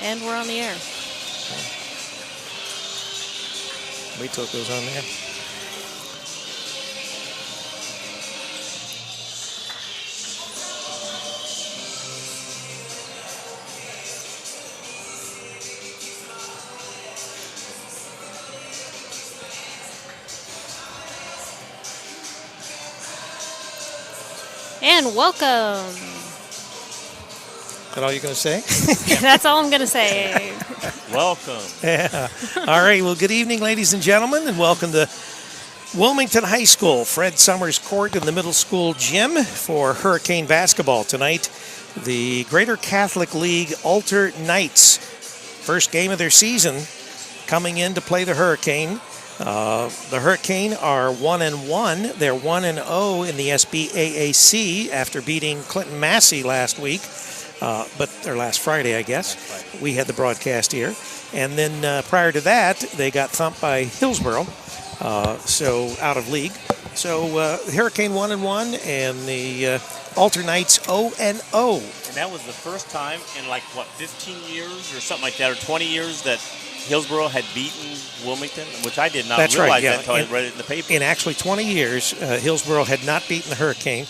And we're on the air. Wait till it goes on there. And welcome. Is that all you're going to say? That's all I'm going to say. Welcome. Yeah. All right. Well, good evening, ladies and gentlemen, and welcome to Wilmington High School, Fred Summers Court in the middle school gym for Hurricane basketball tonight. The Greater Catholic League Altar Knights, first game of their season, coming in to play the Hurricane. The Hurricane are 1-1. They're 1-0 in the SBAAC after beating Clinton Massey last week. Or last Friday, I guess. We had the broadcast here. And then prior to that, they got thumped by Hillsborough, so out of league. So Hurricane 1-1 and the Altar Knights 0-0. And that was the first time in 15 years or something like that, or 20 years that Hillsborough had beaten Wilmington, which I did not realize that until I read it in the paper. In actually 20 years, Hillsborough had not beaten the Hurricane.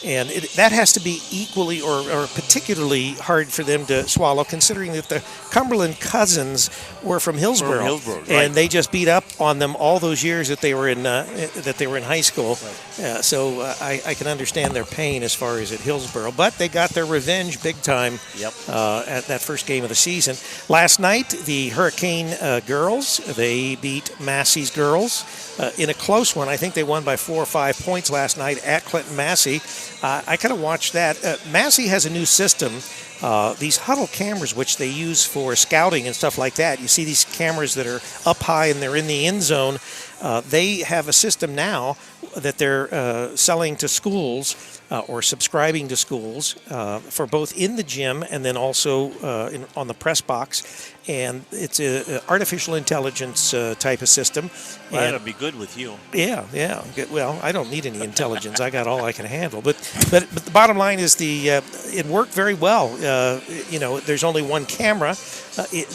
And that has to be equally or particularly hard for them to swallow, considering that the Cumberland Cousins were from Hillsborough, right. And they just beat up on them all those years that they were in high school. Right. So I can understand their pain as far as at Hillsborough, but they got their revenge big time at that first game of the season. Last night, the Hurricane girls, they beat Massey's girls in a close one. I think they won by 4 or 5 points last night at Clinton Massey. I kind of watched that. Massey has a new system, these huddle cameras, which they use for scouting and stuff like that. You see these cameras that are up high and they're in the end zone. They have a system now that they're selling to schools or subscribing to schools for both in the gym and then also on the press box. And it's an artificial intelligence type of system. Well, that'll be good with you. Yeah. Well, I don't need any intelligence. I got all I can handle. But the bottom line is it worked very well. There's only one camera.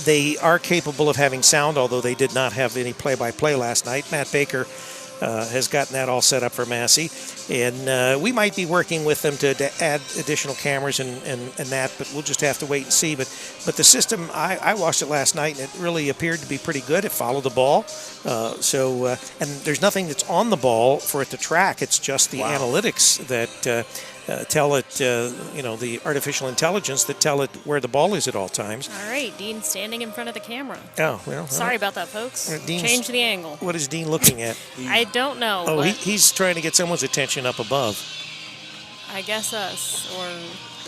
They are capable of having sound, although they did not have any play-by-play last night. Matt Baker has gotten that all set up for Massey. And we might be working with them to add additional cameras and that, but we'll just have to wait and see. But the system, I watched it last night, and it really appeared to be pretty good. It followed the ball. And there's nothing that's on the ball for it to track. It's just the analytics that tell it, the artificial intelligence that tell it where the ball is at all times. All right, Dean standing in front of the camera. Oh, well. Sorry about that, folks. Change the angle. What is Dean looking at? I don't know. Oh, he's trying to get someone's attention up above. I guess us, or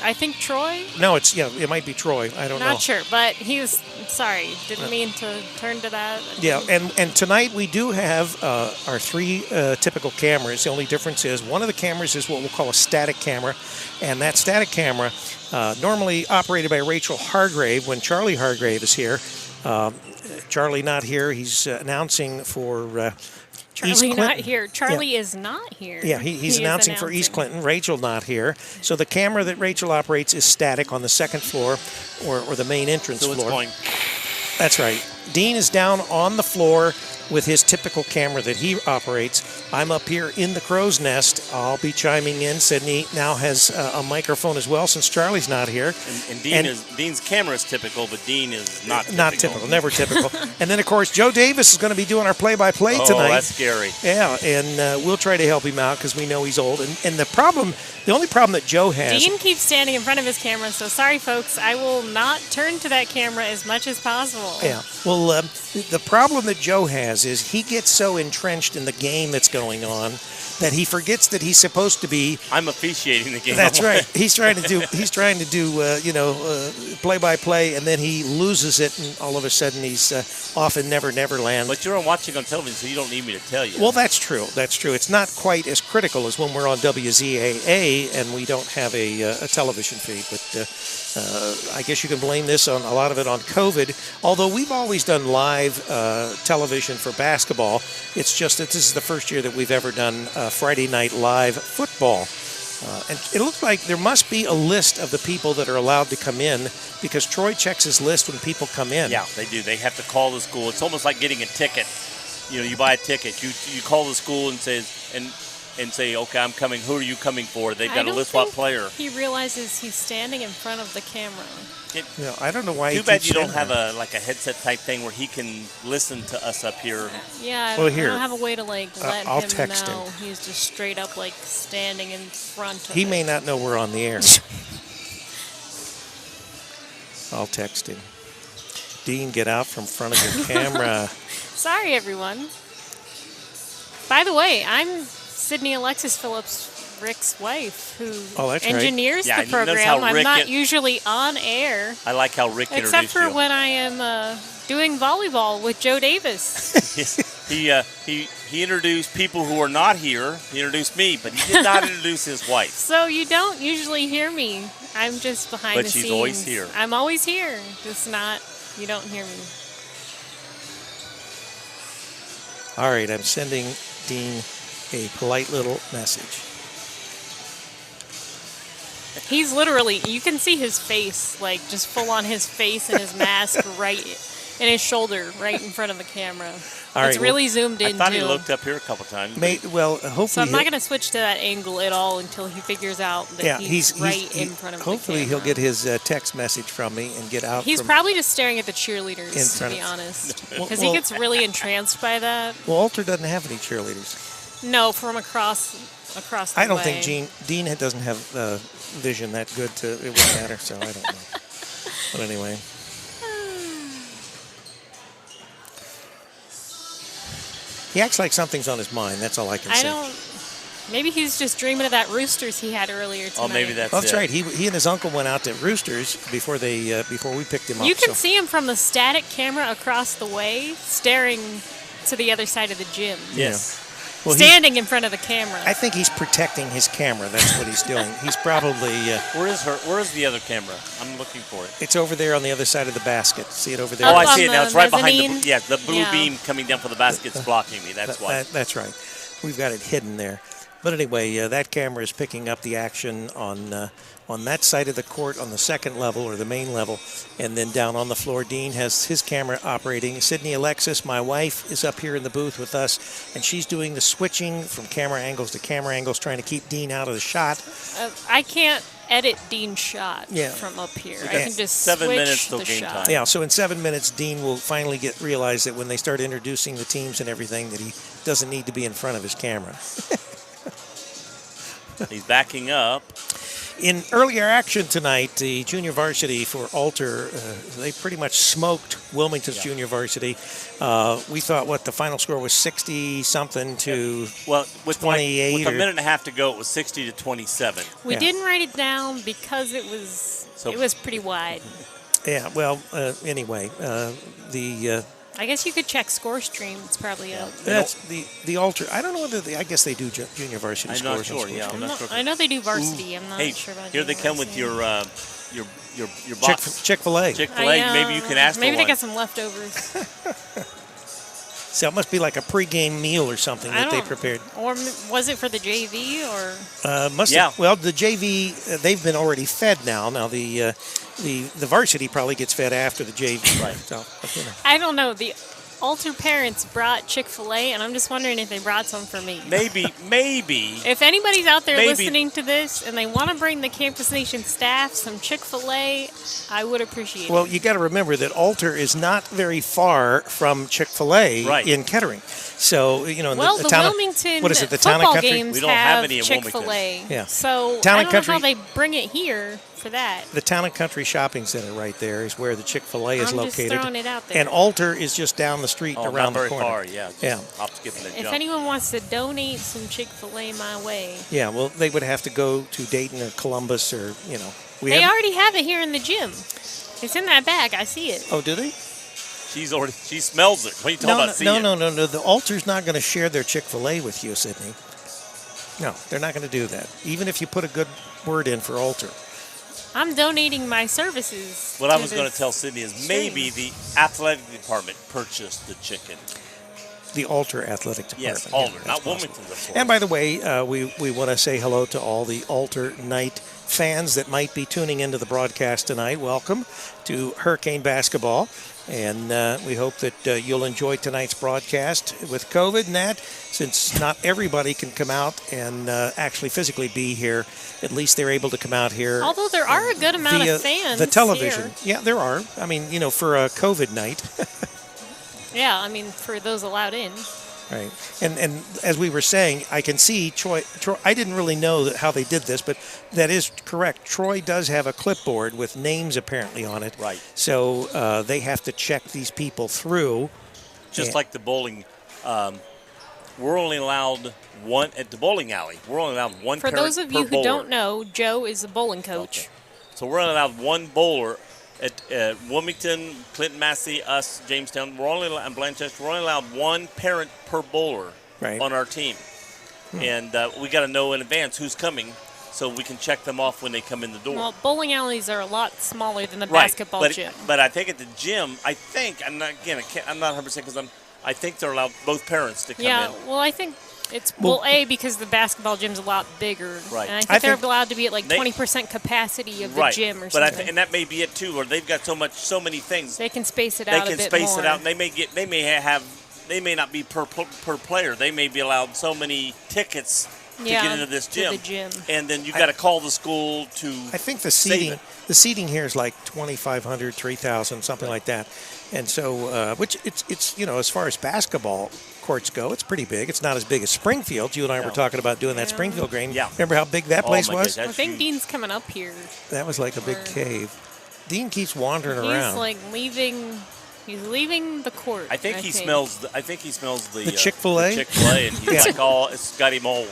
I think Troy. No, it might be Troy. I don't know. Not sure, but he was sorry. Didn't mean to turn to that. Yeah, and tonight we do have our 3 typical cameras. The only difference is one of the cameras is what we'll call a static camera, and that static camera normally operated by Rachel Hargrave when Charlie Hargrave is here. Charlie not here. He's announcing for Charlie not here. Charlie is not here. Yeah, he's announcing for East Clinton. Rachel not here. So the camera that Rachel operates is static on the second floor or the main entrance floor. So it's going. That's right. Dean is down on the floor with his typical camera that he operates. I'm up here in the crow's nest. I'll be chiming in. Sydney now has a microphone as well since Charlie's not here. And Dean's camera is typical, but Dean is not typical. Not typical, never typical. And then, of course, Joe Davis is going to be doing our play-by-play tonight. Oh, that's scary. Yeah, and we'll try to help him out because we know he's old. And the only problem that Joe has... Dean keeps standing in front of his camera, so sorry, folks. I will not turn to that camera as much as possible. Yeah, well, the problem that Joe has is he gets so entrenched in the game that's going on that he forgets that he's supposed to be. I'm officiating the game. That's right. He's trying to do play-by-play, and then he loses it, and all of a sudden he's off in Never Land. But you're watching on television, so you don't need me to tell you. Well, that's true. That's true. It's not quite as critical as when we're on WZAA and we don't have a television feed. But I guess you can blame this on a lot of it on COVID. Although we've always done live television for basketball, it's just that this is the first year that we've ever done Friday night live football. And it looks like there must be a list of the people that are allowed to come in, because Troy checks his list when people come in. Yeah, they do. They have to call the school. It's almost like getting a ticket. You know, you buy a ticket. You call the school and say, okay, I'm coming. Who are you coming for? They've got to list what player. He realizes he's standing in front of the camera. I don't know why. Too bad you don't have a headset type thing where he can listen to us up here. Yeah, well, I don't have a way to let I'll him text know him. he's just straight up standing in front of He it. may not know we're on the air. I'll text him. Dean, get out from front of your camera. Sorry, everyone. By the way, I'm Sydney Alexis Phillips, Rick's wife, who engineers the program. I'm not usually on air. I like how Rick introduced except for when I am doing volleyball with Joe Davis. He introduced people who are not here. He introduced me, but he did not introduce his wife. So you don't usually hear me. I'm just behind the scenes. But she's always here. I'm always here. Just not, you don't hear me. All right, I'm sending Dean a polite little message. He's literally, you can see his face, just full on his face and his mask right in his shoulder, right in front of the camera. It's really zoomed in, I thought he looked up here a couple times. Hopefully. So I'm not going to switch to that angle at all until he figures out that he's right in front of the camera. Hopefully he'll get his text message from me and get out. He's probably just staring at the cheerleaders, to be honest. Because he gets really entranced by that. Well, Alter doesn't have any cheerleaders. No, from across the I don't way. think Dean doesn't have vision that good it wouldn't matter, so I don't know. But anyway. He acts like something's on his mind. That's all I can say. Maybe he's just dreaming of that Roosters he had earlier tonight. Oh, maybe that's it. Right. He and his uncle went out to Roosters before we picked him up. You can see him from the static camera across the way, staring to the other side of the gym. Yes. Yeah. Well, standing in front of the camera. I think he's protecting his camera. That's what he's doing. He's probably. Where is the other camera? I'm looking for it. It's over there on the other side of the basket. See it over there? Oh, I see it now. It's right behind the blue Yeah. beam coming down for the basket's blocking me. That's why. That's right. We've got it hidden there. But anyway, that camera is picking up the action on that side of the court on the second level or the main level. And then down on the floor, Dean has his camera operating. Sydney Alexis, my wife, is up here in the booth with us, and she's doing the switching from camera angles to camera angles, trying to keep Dean out of the shot. I can't edit Dean's shot from up here. I can just 7 switch minutes till the game shot. time. Yeah, so in 7 minutes, Dean will finally realize that when they start introducing the teams and everything, that he doesn't need to be in front of his camera. He's backing up. In earlier action tonight, the junior varsity for Alter, they pretty much smoked Wilmington's junior varsity. We thought, the final score was 60-something to 28. With a minute and a half to go, it was 60-27. We didn't write it down because it was pretty wide. Yeah, well, anyway, I guess you could check Score Stream. It's probably up. That's the Alter. I don't know whether I guess they do junior varsity scores. I'm not sure. Yeah, I'm not sure. I know they do varsity. I'm not sure about. Here they come with your box. Chick-fil-A. Chick-fil-A. Maybe you can ask for one. Maybe they got some leftovers. So it must be like a pregame meal or something that they prepared. Or was it for the JV or? Must have. Well, the JV they've been already fed now. Now the varsity probably gets fed after the JV. Right. So, I don't know. The Alter parents brought Chick-fil-A, and I'm just wondering if they brought some for me. Maybe. If anybody's out there listening to this and they want to bring the Campus Nation staff some Chick-fil-A, I would appreciate it. Well, you got to remember that Alter is not very far from Chick-fil-A in Kettering. So, in the town Wilmington what is it, the Town football and Country? games We don't have any in Chick-fil-A. Yeah. So Town I and don't know Country, how they bring it here for that. The Town and Country Shopping Center right there is where the Chick-fil-A is located. I'm just throwing it out there. And Alter is just down the street and around the corner. Not very far, yeah. Hop, skip, and If jump. anyone wants to donate some Chick-fil-A my way. Yeah, well, they would have to go to Dayton or Columbus or, They already have it here in the gym. It's in that bag. I see it. Oh, do they? She smells it. What are you talking about seeing? No. The Alter's not going to share their Chick-fil-A with you, Sydney. No, they're not going to do that. Even if you put a good word in for Alter. I'm donating my services. What I was going to tell Sydney is maybe the athletic department purchased the chicken. The Alter Athletic Department. Yes, Alter, not Wilmington, of course. And by the way, we want to say hello to all the Alter Knight fans that might be tuning into the broadcast tonight. Welcome to Hurricane Basketball. And we hope that you'll enjoy tonight's broadcast. With COVID and that, since not everybody can come out and actually physically be here, at least they're able to come out here. Although there are a good amount of fans the television. Here. Yeah, there are. I mean, for a COVID night. Yeah, I mean, for those allowed in. Right. And as we were saying, I can see Troy, I didn't really know how they did this, but that is correct. Troy does have a clipboard with names apparently on it. Right. So they have to check these people through. Just like the bowling, we're only allowed one at the bowling alley. We're only allowed one For parent those of you who bowler. don't know, Joe is a bowling coach. Okay. So we're only allowed one bowler at Wilmington, Clinton, Massey, us, Jamestown. We're only allowed, and Blanchester. We're only allowed one parent per bowler on our team, and we got to know in advance who's coming, so we can check them off when they come in the door. Well, bowling alleys are a lot smaller than the basketball gym. But I think at the gym, I'm not 100% because I think they're allowed both parents to come in. Yeah, well, I think it's because the basketball gym's a lot bigger, right? And I think they're allowed to be at 20% capacity of the gym or something. And that may be it too, or they've got so many things. They can space it out a bit more. They can space it out, and they may not be per player. They may be allowed so many tickets to get into this gym. To the gym. And then you got to call the school to. I think the seating here is like 2,500, 3,000, something like that, and so which it's as far as basketball courts go, it's pretty big. It's not as big as Springfield. You and I were talking about doing that Springfield game. Yeah. Remember how big that place was? I think Dean's coming up here. That was like a big cave. Dean keeps wandering around. He's leaving the court. I think he smells the Chick-fil-A. Chick-fil-A, and he's it's got him all.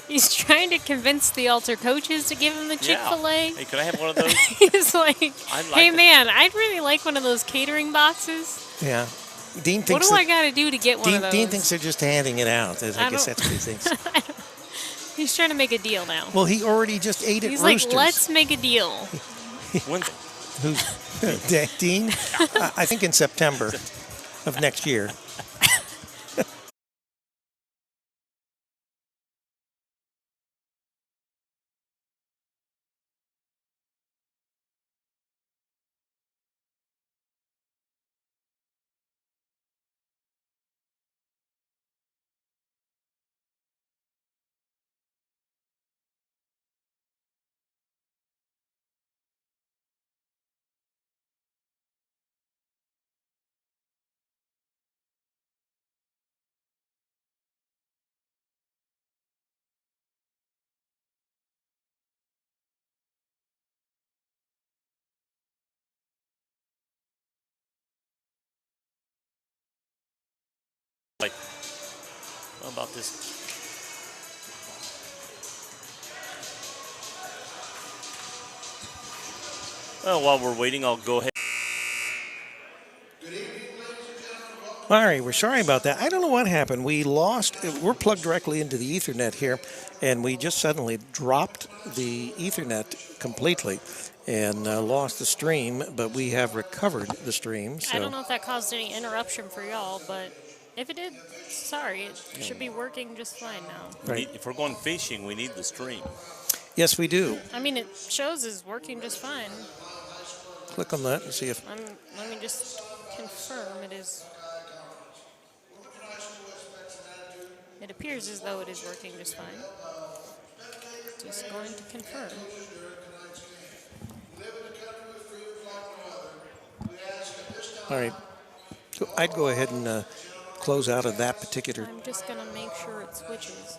He's trying to convince the Alter coaches to give him the Chick-fil-A. Hey, could I have one of those? He's like, hey man, I'd really like one of those catering boxes. Yeah. Dean thinks what do I got to do to get one of those? Dean thinks they're just handing it out. I guess that's what he thinks. He's trying to make a deal now. Well, he already just ate at He's Roosters. like, let's make a deal. Who's Dean? I think in September of next year. What about this? Well, while we're waiting, I'll go ahead. Larry, we're sorry about that. I don't know what happened. We're plugged directly into the Ethernet here, and we just suddenly dropped the Ethernet completely and lost the stream, but we have recovered the stream. So. I don't know if that caused any interruption for y'all, but if it did, sorry. It should be working just fine now. Right. If we're going fishing, we need the stream. Yes, we do. I mean, it shows is working just fine. Click on that and see if... Let me just confirm it is... It appears as though it is working just fine. Just going to confirm. All right. So I'd go ahead and close out of that particular... I'm just going to make sure it switches.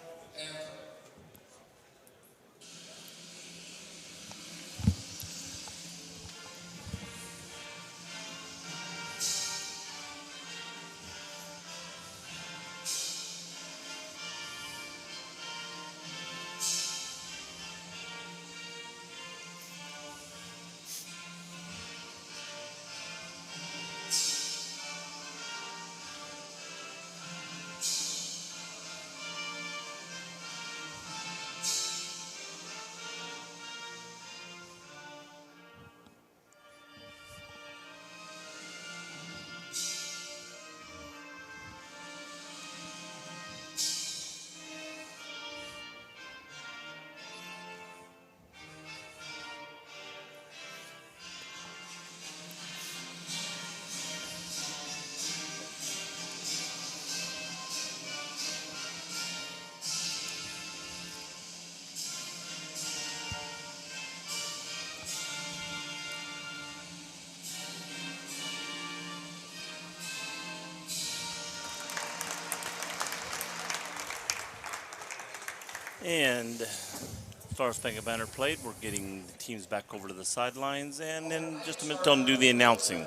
And as far as Pregame banter played, we're getting the teams back over to the sidelines, and in just a minute, tell them to do the announcing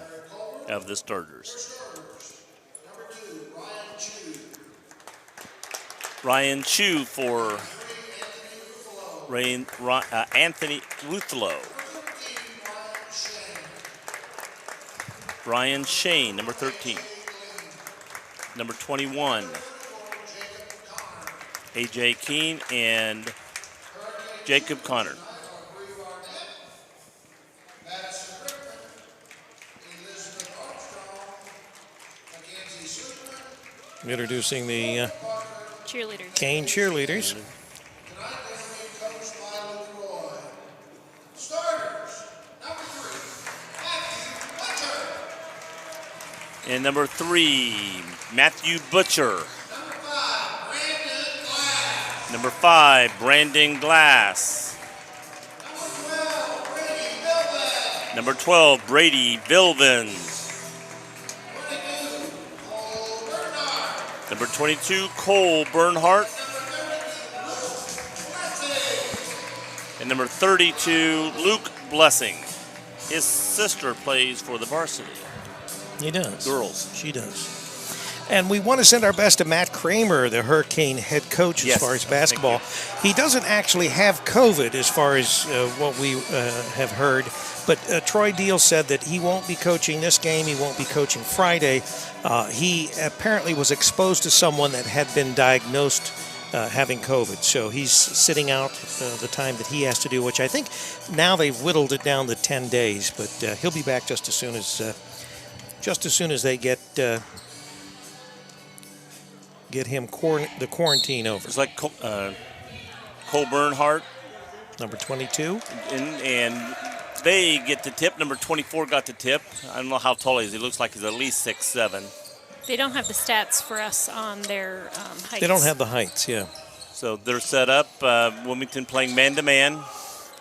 of the starters. Ryan Chu for Anthony Ruthlow. Brian Shane, number 13. Number 21, A.J. Keene and Jacob Connor. Introducing the cheerleaders. Kane cheerleaders. And number 3, Matthew Butcher. Number 5, Brandon Glass. Number 12, Brady Vilvins. Number 22, Cole Bernhardt. And number 32, Luke Blessing. His sister plays for the varsity. He does. Girls. She does. And we want to send our best to Matt Kramer, the Hurricane head coach, as far as basketball. He doesn't actually have COVID as far as what we have heard. But Troy Deal said that he won't be coaching this game. He won't be coaching Friday. He apparently was exposed to someone that had been diagnosed having COVID. So he's sitting out the time that he has to do, which I think now they've whittled it down to 10 days. But he'll be back just as soon as they get him the quarantine over. It's like Cole Bernhardt, number 22, and they get the tip. Number 24 got the tip. I don't know how tall he is. He looks like he's at least 6'7". They don't have the stats for us on their heights. They don't have the heights, yeah. So they're set up. Wilmington playing man-to-man.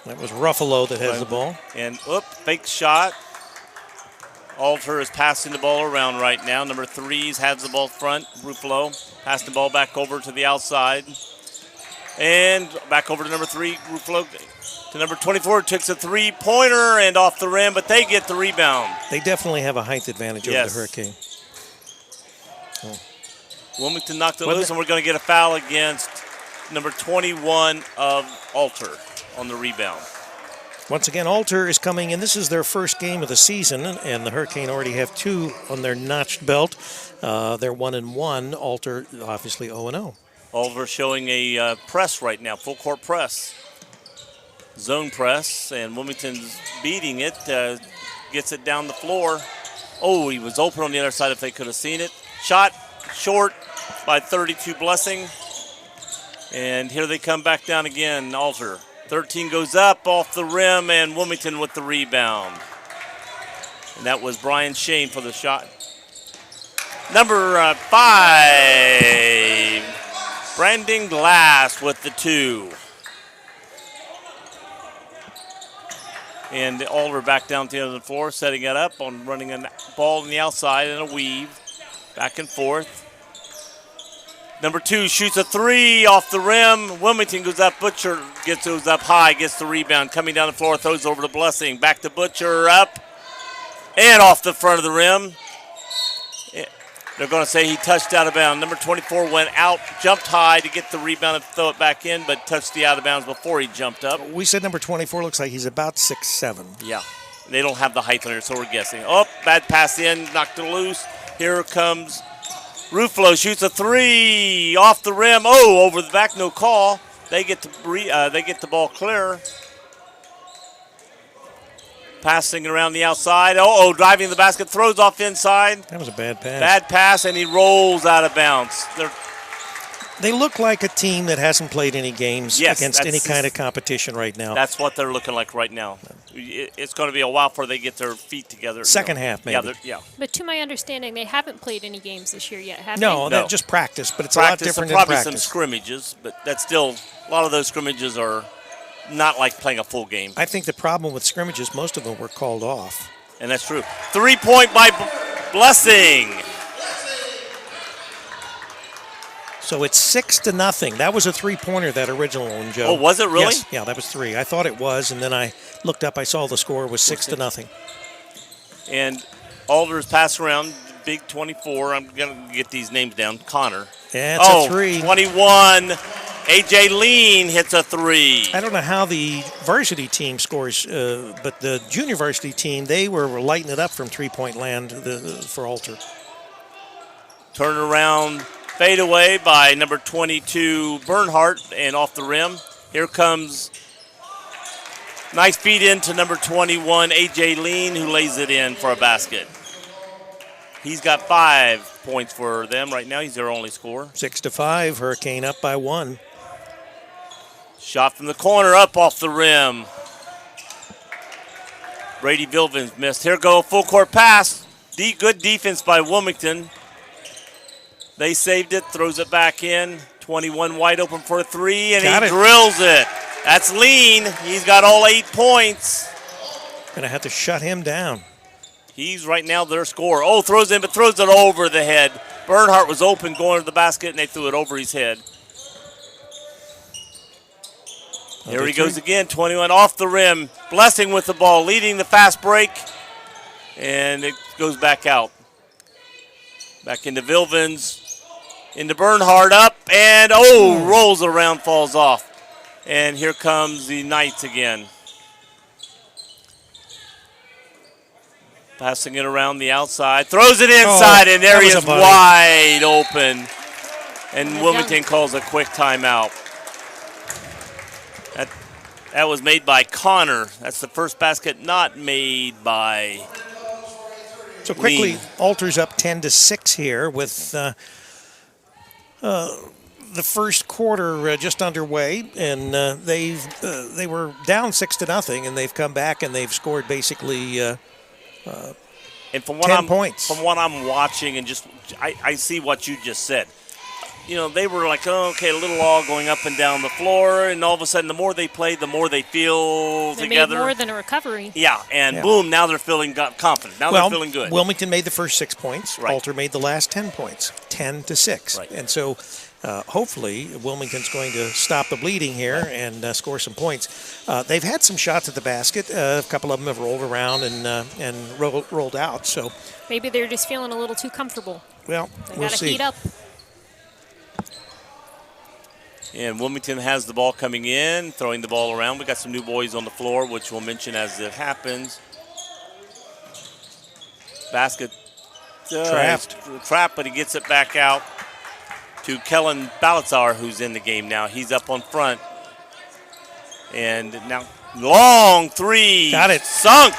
That was Ruffalo that has the ball. And, fake shot. Alter is passing the ball around right now. Number 3 has the ball front. Ruffalo passed the ball back over to the outside. And back over to number 3, Ruffalo. To number 24, takes a three-pointer and off the rim, but they get the rebound. They definitely have a height advantage over the Hurricane. Oh. Wilmington knocked it loose, and we're going to get a foul against number 21 of Alter on the rebound. Once again, Alter is coming in. This is their first game of the season, and the Hurricane already have 2 on their notched belt. They're 1-1. Alter, obviously, 0-0. Alter showing a press right now, full court press. Zone press, and Wilmington's beating it, gets it down the floor. Oh, he was open on the other side if they could have seen it. Shot short by 32 Blessing. And here they come back down again, Alter. 13 goes up off the rim, and Wilmington with the rebound. And that was Brian Shane for the shot. Number 5, Brandon Glass with the 2. And Alder back down to the end of the floor, setting it up on running a ball on the outside and a weave. Back and forth. Number 2 shoots a 3 off the rim. Wilmington goes up. Butcher goes up high, gets the rebound. Coming down the floor, throws over to Blessing. Back to Butcher, up and off the front of the rim. They're going to say he touched out of bounds. Number 24 went out, jumped high to get the rebound and throw it back in, but touched the out of bounds before he jumped up. We said number 24 looks like he's about 6'7". Yeah. They don't have the height on it, so we're guessing. Oh, bad pass in, knocked it loose. Here comes Ruffalo, shoots a 3 off the rim. Oh, over the back, no call. They get the ball clear. Passing around the outside. Driving the basket, throws off inside. That was a bad pass. Bad pass, and he rolls out of bounds. They look like a team that hasn't played any games against any kind of competition right now. That's what they're looking like right now. It's going to be a while before they get their feet together. Second half, maybe. Yeah. But to my understanding, they haven't played any games this year yet, have they? No, just practice, but it's a lot different than practice. Probably some scrimmages, but that's still, a lot of those scrimmages are not like playing a full game. I think the problem with scrimmages, most of them were called off. And that's true. 3-point by Blessing. So it's 6-0. That was a three-pointer, that original one, Joe. Oh, was it really? Yes. Yeah, that was 3. I thought it was, and then I looked up. I saw the score was 6-0. And Alders pass around, big 24. I'm going to get these names down. Connor. Yeah, it's a 3. 21. A.J. Lean hits a 3. I don't know how the varsity team scores, but the junior varsity team, they were lighting it up from three-point land for Alter. Turn around, fade away by number 22, Bernhardt, and off the rim. Here comes nice feed into number 21, A.J. Lean, who lays it in for a basket. He's got 5 points for them right now. He's their only scorer. 6-5, Hurricane up by 1. Shot from the corner, up off the rim. Brady Vilvins missed. Here go, full court pass. Good defense by Wilmington. They saved it, throws it back in. 21 wide open for a 3, and he drills it. That's Lean. He's got all 8 points. Going to have to shut him down. He's right now their scorer. Oh, throws in, but throws it over the head. Bernhardt was open going to the basket, and they threw it over his head. Here he goes again, 21 off the rim. Blessing with the ball, leading the fast break. And it goes back out. Back into Vilvins. Into Bernhardt, up, and rolls around, falls off. And here comes the Knights again. Passing it around the outside. Throws it inside, and there he is wide open. And Wilmington calls a quick timeout. That was made by Connor. That's the first basket not made by So quickly, Lean. Alter's up 10-6 here with the first quarter just underway, and they were down 6-0, and they've come back and they've scored basically and from what 10 points. From what I'm watching, and just I see what you just said. You know, they were like, a little all going up and down the floor, and all of a sudden, the more they play, the more they feel together. They made more than a recovery. Yeah, and boom, now they're feeling confident. Now they're feeling good. Wilmington made the first 6 points. Right. Alter made the last 10 points, 10-6. Right. And so hopefully Wilmington's going to stop the bleeding here and score some points. They've had some shots at the basket. A couple of them have rolled around and rolled out. So maybe they're just feeling a little too comfortable. Well, we'll see. They got to heat up. And Wilmington has the ball coming in, throwing the ball around. We got some new boys on the floor, which we'll mention as it happens. Basket trapped, but he gets it back out to Kellen Balatzar, who's in the game now. He's up on front. And now long 3. Got it. Sunk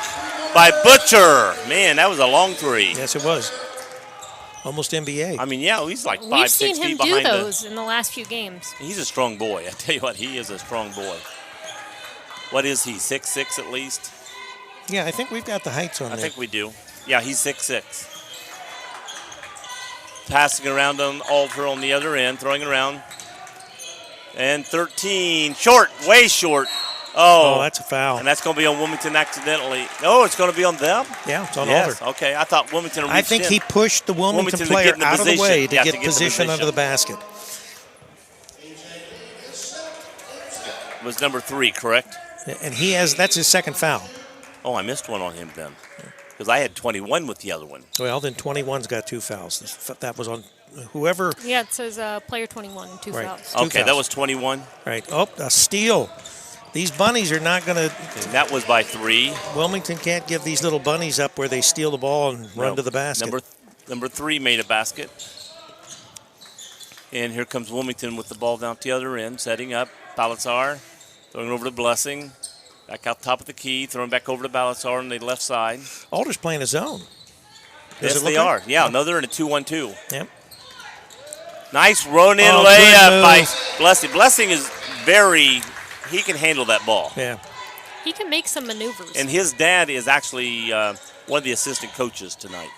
by Butcher. Man, that was a long 3. Yes, it was. Almost NBA. I mean, yeah, he's like 5-6 feet behind. We've seen him do those in the last few games. He's a strong boy. I tell you what, he is a strong boy. What is he, 6'6" at least? Yeah, I think we've got the heights on there. I think we do. Yeah, he's 6'6". Passing around on Alter on the other end, throwing it around. And 13, short, way short. Oh, that's a foul. And that's going to be on Wilmington accidentally. No, it's going to be on them? Yeah, it's on Alter. Okay, I thought Wilmington reached I think he pushed the Wilmington player out of the way to get position under the basket. It was number 3, correct? And that's his second foul. Oh, I missed one on him then. Because I had 21 with the other one. Well, then 21's got 2 fouls. That was on whoever. Yeah, it says player 21, 2 fouls. Okay, that was 21. Right. Oh, a steal. These bunnies are not going to. That was by 3. Wilmington can't give these little bunnies up where they steal the ball and run to the basket. Number 3 made a basket. And here comes Wilmington with the ball down at the other end, setting up. Balatzar throwing over to Blessing. Back out top of the key, throwing back over to Balatzar on the left side. Alder's playing a zone. Yes, they are. Yeah, no, they're in a 2-1-2. Yep. Nice run-in layup by Blessing. Blessing is he can handle that ball. Yeah. He can make some maneuvers. And his dad is actually one of the assistant coaches tonight.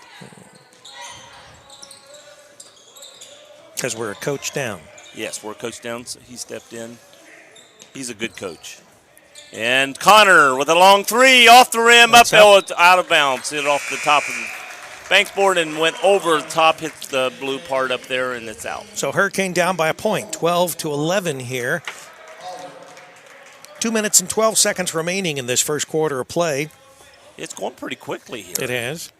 Because we're a coach down. Yes, we're a coach down. So he stepped in. He's a good coach. And Connor with a long 3 off the rim, it's out of bounds. Hit off the top of banks board and went over the top, hit the blue part up there, and it's out. So Hurricane down by a point, 12-11 here. 2 minutes and 12 seconds remaining in this first quarter of play. It's going pretty quickly here. It has.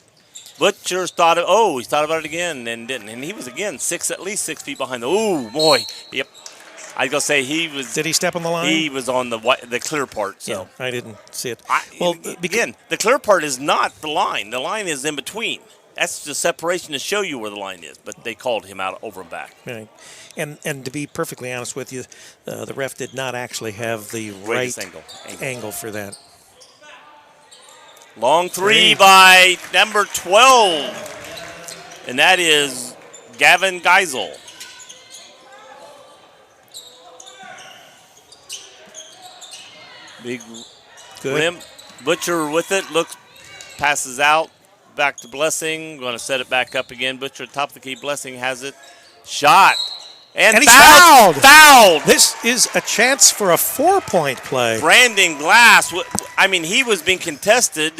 Butcher's he thought about it again and didn't. And he was, again, at least 6 feet behind. Oh, boy. Yep. I was going to say he was. Did he step on the line? He was on the clear part. So yeah, I didn't see it. Again, the clear part is not the line. The line is in between. That's the separation to show you where the line is. But they called him out over and back. Right. And to be perfectly honest with you, the ref did not actually have the right angle for that. Long three by number 12, and that is Gavin Geisel. Big rim. Butcher with it, passes out, back to Blessing. Going to set it back up again. Butcher top of the key. Blessing has it. Shot. And he's fouled. Fouled. This is a chance for a 4-point play. Brandon Glass, I mean, he was being contested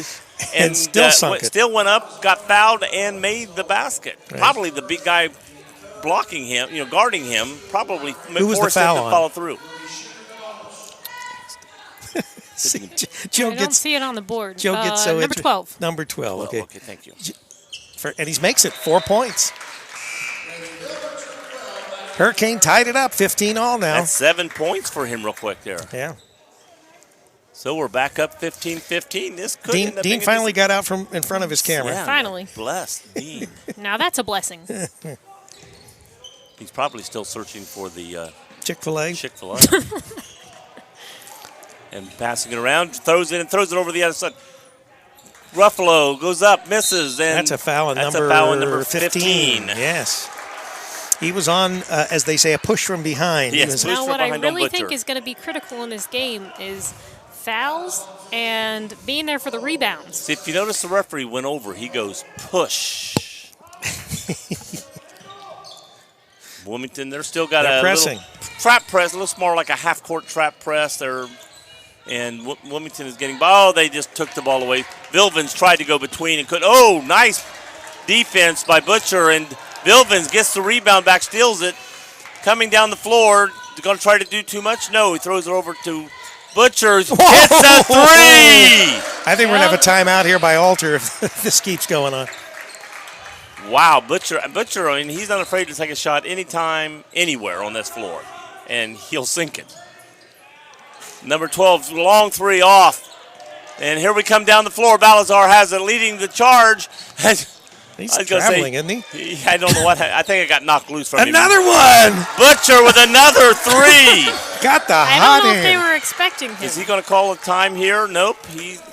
and still sunk it. Still went up, got fouled, and made the basket. Right. Probably the big guy blocking him, guarding him, probably forced him to follow through. Joe I don't see it on the board. Joe gets so number 12. Number 12, okay. Okay, thank you. And he makes it 4 points. Hurricane tied it up, 15 all now. That's 7 points for him real quick there. Yeah. So we're back up 15-15. This could Dean finally got out from in front of his camera. Yeah, finally. Blessed Dean. Now that's a blessing. He's probably still searching for the Chick-fil-A. And passing it around, throws it over the other side. Ruffalo goes up, misses, and that's a foul on number 15. Yes. He was on, as they say, a push from behind. Yes, now what I really think is going to be critical in this game is fouls and being there for the rebounds. See, if you notice the referee went over, he goes, push. Wilmington, they're still got a pressing. Little trap press, a little smaller, like a half-court trap press. And Wilmington is getting, they just took the ball away. Vilvins tried to go between and couldn't. Oh, nice defense by Butcher, and Vilvins gets the rebound back, steals it. Coming down the floor, going to try to do too much? No, he throws it over to Butcher. Hits a three! I think we're going to have a timeout here by Alter if this keeps going on. Wow, Butcher, I mean, he's not afraid to take a shot anytime, anywhere on this floor, and he'll sink it. Number 12, long three off. And here we come down the floor. Balazar has it, leading the charge. He's traveling, isn't he? I don't know what. I think I got knocked loose from another one. Butcher with another three. Got the hot hand. I don't know if they were expecting him. Is he going to call a time here? Nope.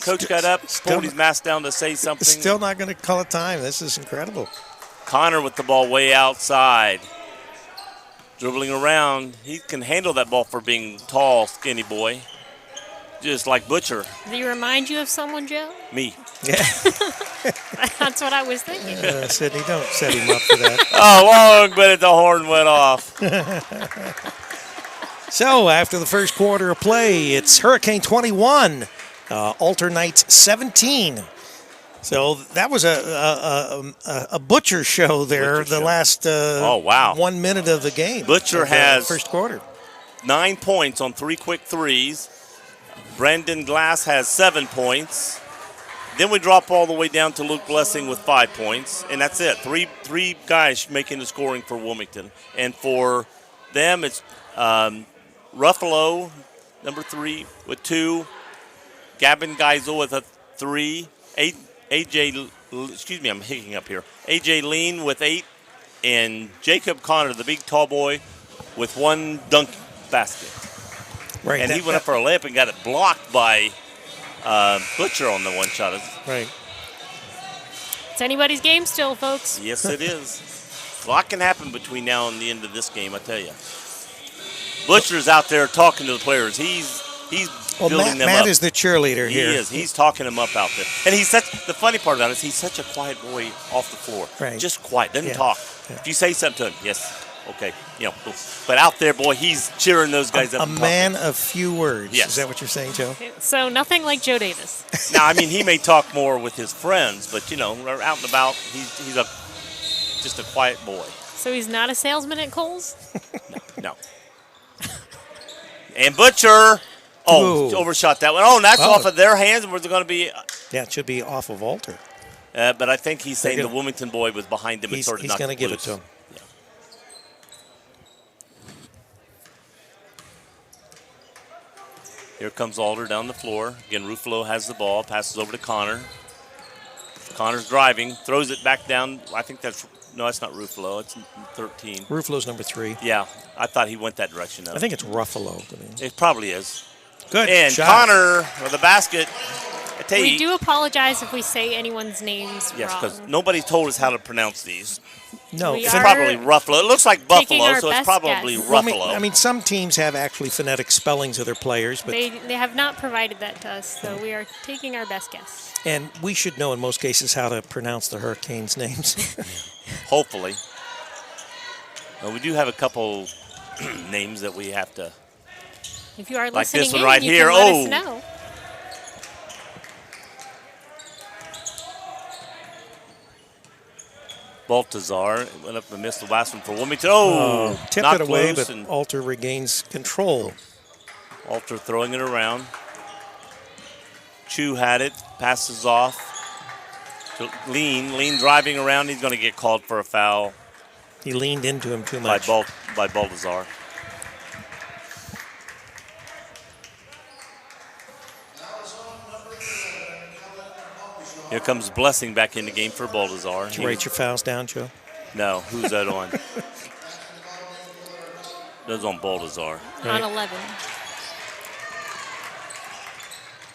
Coach got up, pulled his mask down to say something. Still not going to call a time. This is incredible. Connor with the ball way outside. Dribbling around. He can handle that ball for being tall, skinny boy. Just like Butcher. Do he remind you of someone, Joe? Me. Yeah. That's what I was thinking. Sydney, don't set him up for that. Long, but the horn went off. So, after the first quarter of play, it's Hurricane 21, Alter Knights 17. So that was a Butcher show there, the last 1 minute of the game. Butcher has first quarter. 9 points on 3 quick threes. Brandon Glass has 7 points. Then we drop all the way down to Luke Blessing with 5 points, and that's it. Three guys making the scoring for Wilmington. And for them, it's Ruffalo, number 3, with 2. Gavin Geisel with a 3. I'm hicking up here. AJ Lean with 8. And Jacob Connor, the big tall boy, with 1 dunk basket. Right, and he went up for a layup and got it blocked by Butcher on the one shot. Right. It's anybody's game still, folks. Yes, it is. A lot can happen between now and the end of this game, I tell you. Butcher's out there talking to the players. He's building them up. Matt is the cheerleader here. He is. He's talking them up out there. And the funny part about it is he's such a quiet boy off the floor. Right. Just quiet. Doesn't talk. Yeah. If you say something to him, yes, okay, but out there, boy, he's cheering those guys up. A man of few words. Yes. Is that what you're saying, Joe? So nothing like Joe Davis. Now, I mean, he may talk more with his friends, but out and about, he's just a quiet boy. So he's not a salesman at Kohl's? No. And Butcher, overshot that one. Oh, and that's off of their hands. Where's it going to be? Yeah, it should be off of Alter. But I think he's saying the Wilmington boy was behind him and sort of knocked He's going to give it loose. to him. Yeah. Here comes Alder down the floor. Again, Ruffalo has the ball, passes over to Connor. Connor's driving, throws it back down. I think that's not Ruffalo. It's 13. Ruffalo's number 3. Yeah, I thought he went that direction. I think it's Ruffalo. It probably is. Good and shot. Connor with the basket. We do apologize if we say anyone's names yes, wrong. because nobody told us how to pronounce these. No, it's probably Ruffalo. It looks like Buffalo, so it's probably Ruffalo. Well, I mean, some teams have actually phonetic spellings of their players, but they have not provided that to us, so we are taking our best guess. And we should know in most cases how to pronounce the Hurricanes' names. Hopefully. Well, we do have a couple names that we have to. If you are like listening this one right here. Can let us know. Baltazar went up and missed the last one for Wilmington. Tipped it away, but Alter regains control. Alter throwing it around. Chu had it, passes off to Lean driving around. He's going to get called for a foul. He leaned into him too much. By Baltazar. Here comes Blessing back in the game for Baltazar. Did you write your fouls down, Joe? No. Who's that on? That's on Baltazar. Right. On 11.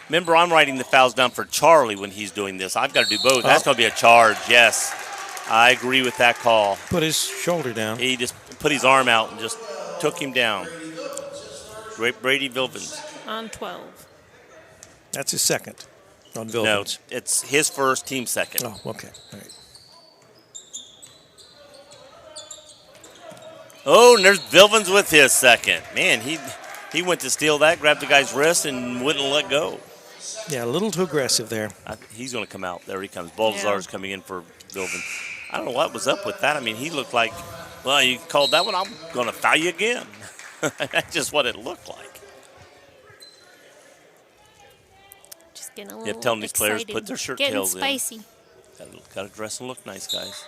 Remember, I'm writing the fouls down for Charlie when he's doing this. I've got to do both. That's going to be a charge, yes. I agree with that call. Put his shoulder down. He just put his arm out and just took him down. Brady Vilvins. On 12. That's his second. On Vilvins. No, it's his first, team second. Oh, okay. All right. Oh, and there's Vilvins with his second. Man, he went to steal that, grabbed the guy's wrist, and wouldn't let go. Yeah, a little too aggressive there. He's going to come out. There he comes. Baltazar's coming in for Vilvin. I don't know what was up with that. I mean, he looked like, well, you called that one, I'm going to foul you again. That's just what it looked like. Getting a little telling excited. These players put their shirt Getting tails spicy. in. Got to dress and look nice, guys.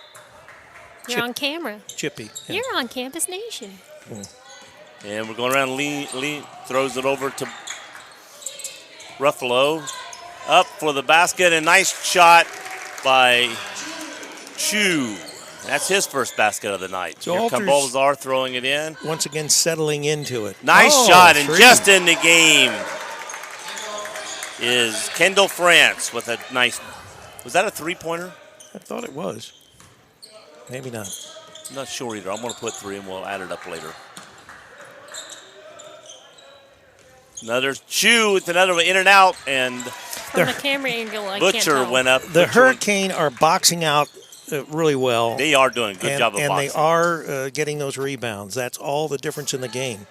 You're on camera. Chippy. Yeah. You're on Campus Nation. And we're going around. Lee throws it over to Ruffalo. Up for the basket. And nice shot by Chu. That's his first basket of the night. So Here comes Baltazar throwing it in. Once again, settling into it. Nice shot. And just in the game is Kendall France with a nice. Was that a three-pointer? I thought it was. Maybe not. I'm not sure either. I'm going to put 3 and we'll add it up later. Another Chu with another one in and out, and from the camera angle, I Butcher can't tell. went up. The Hurricane are boxing out really well. They are doing a good job of boxing. And they are getting those rebounds. That's all the difference in the game.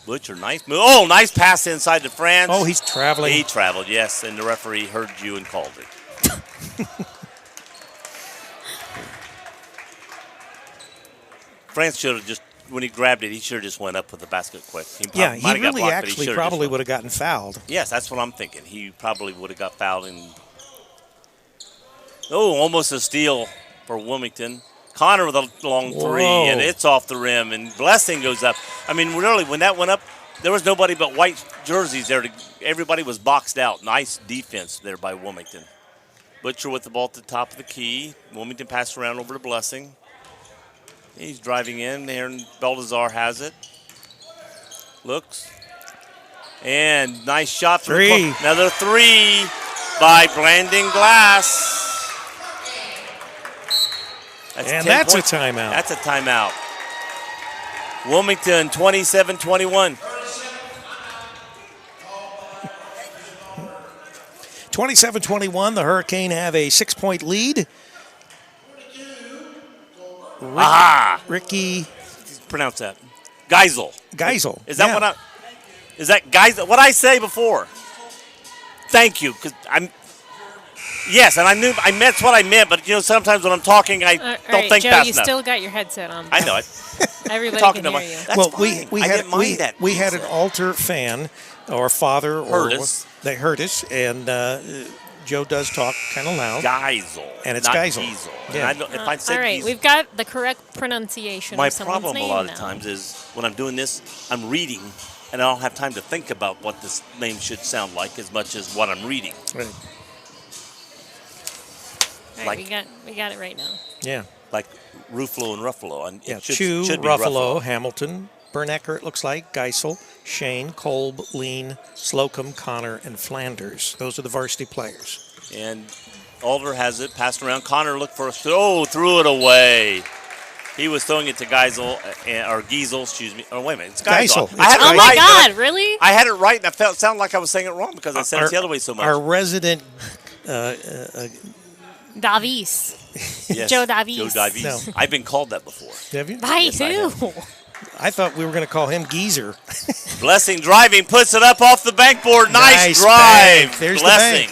Butcher, nice move. Oh, nice pass inside to France. Oh, he's traveling. He traveled, yes, and the referee heard you and called it. France should have just, when he grabbed it, he should have just went up with the basket quick. He really actually probably would have gotten fouled. Yes, that's what I'm thinking. He probably would have got fouled. Almost a steal for Wilmington. Connor with a long three, and it's off the rim, and Blessing goes up. I mean, really, when that went up, there was nobody but white jerseys there. Everybody was boxed out. Nice defense there by Wilmington. Butcher with the ball at the top of the key. Wilmington passed around over to Blessing. He's driving in there, and Baltazar has it. Looks. And nice shot. Three. Another 3 by Brandon Glass. That's a timeout. That's a timeout. Wilmington 27-21. 27-21, the Hurricane have a 6-point lead. Ricky. Pronounce that. Geisel. Is that what I? Is that Geisel? What I say before? Thank you, because I'm. Yes, and that's what I meant. But sometimes when I'm talking, I don't think Joe, fast enough. you still got your headset on. I know it. Everybody can hear you. Well, fine. we had an Alter fan or father or they heard us, and Joe does talk kind of loud. Geisel. And it's Geisel. Yeah. And if I said all right, we've got the correct pronunciation my of someone's problem name a lot now. of times is when I'm doing this, I'm reading, and I don't have time to think about what this name should sound like as much as what I'm reading. Right. All right, we got it right now. Yeah. Like Ruffalo and Ruffalo. And Chew, should be Ruffalo, Hamilton, Bernecker, it looks like, Geisel, Shane, Kolb, Lean, Slocum, Connor, and Flanders. Those are the varsity players. And Alder has it, passed around. Connor looked for threw it away. He was throwing it to Geisel, or Giesel, excuse me. Oh, wait a minute. It's Geisel. Oh, my God, really? I had it right, and I sounded like I was saying it wrong because I said it the other way so much. Our resident Davies. Yes, Joe Davies. Joe Davies. No. I've been called that before. Have you? By who? I thought we were going to call him Geezer. Blessing driving, puts it up off the bankboard. Nice drive. Bank. There's Blessing.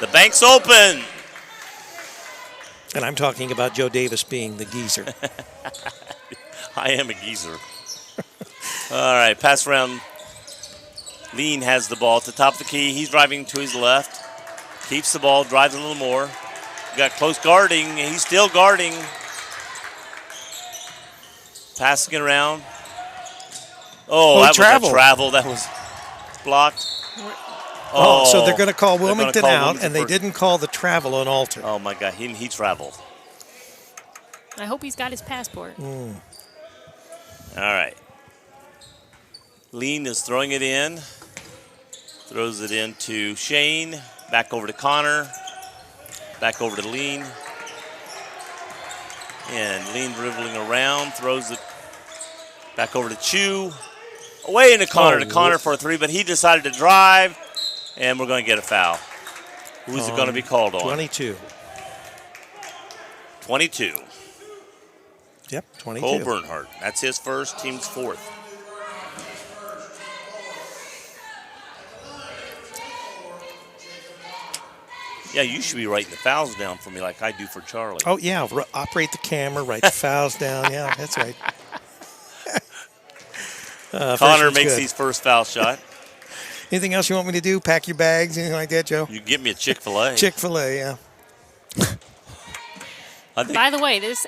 The bank's open. And I'm talking about Joe Davis being the geezer. I am a geezer. All right, pass around. Lean has the ball at the top of the key. He's driving to his left. Keeps the ball, drives a little more. Got close guarding. He's still guarding. Passing it around. Oh, that was a travel. That was blocked. So they're going to call Wilmington out, and they didn't call the travel on Alter. Oh, my God. He traveled. I hope he's got his passport. All right. Lean is throwing it in. Throws it into Shane. Back over to Connor. Back over to Lean. And Lean dribbling around. Throws it back over to Chew. Away into Connor. To Connor for a three, but he decided to drive. And we're going to get a foul. Who's it going to be called on? 22. 22. Yep, 22. Cole Bernhardt. That's his first, team's fourth. Yeah, you should be writing the fouls down for me like I do for Charlie. Oh, yeah. Operate the camera, write the fouls down. Yeah, that's right. Connor makes his first foul shot. Anything else you want me to do? Pack your bags, anything like that, Joe? You get me a Chick-fil-A. Chick-fil-A, yeah. By the way, this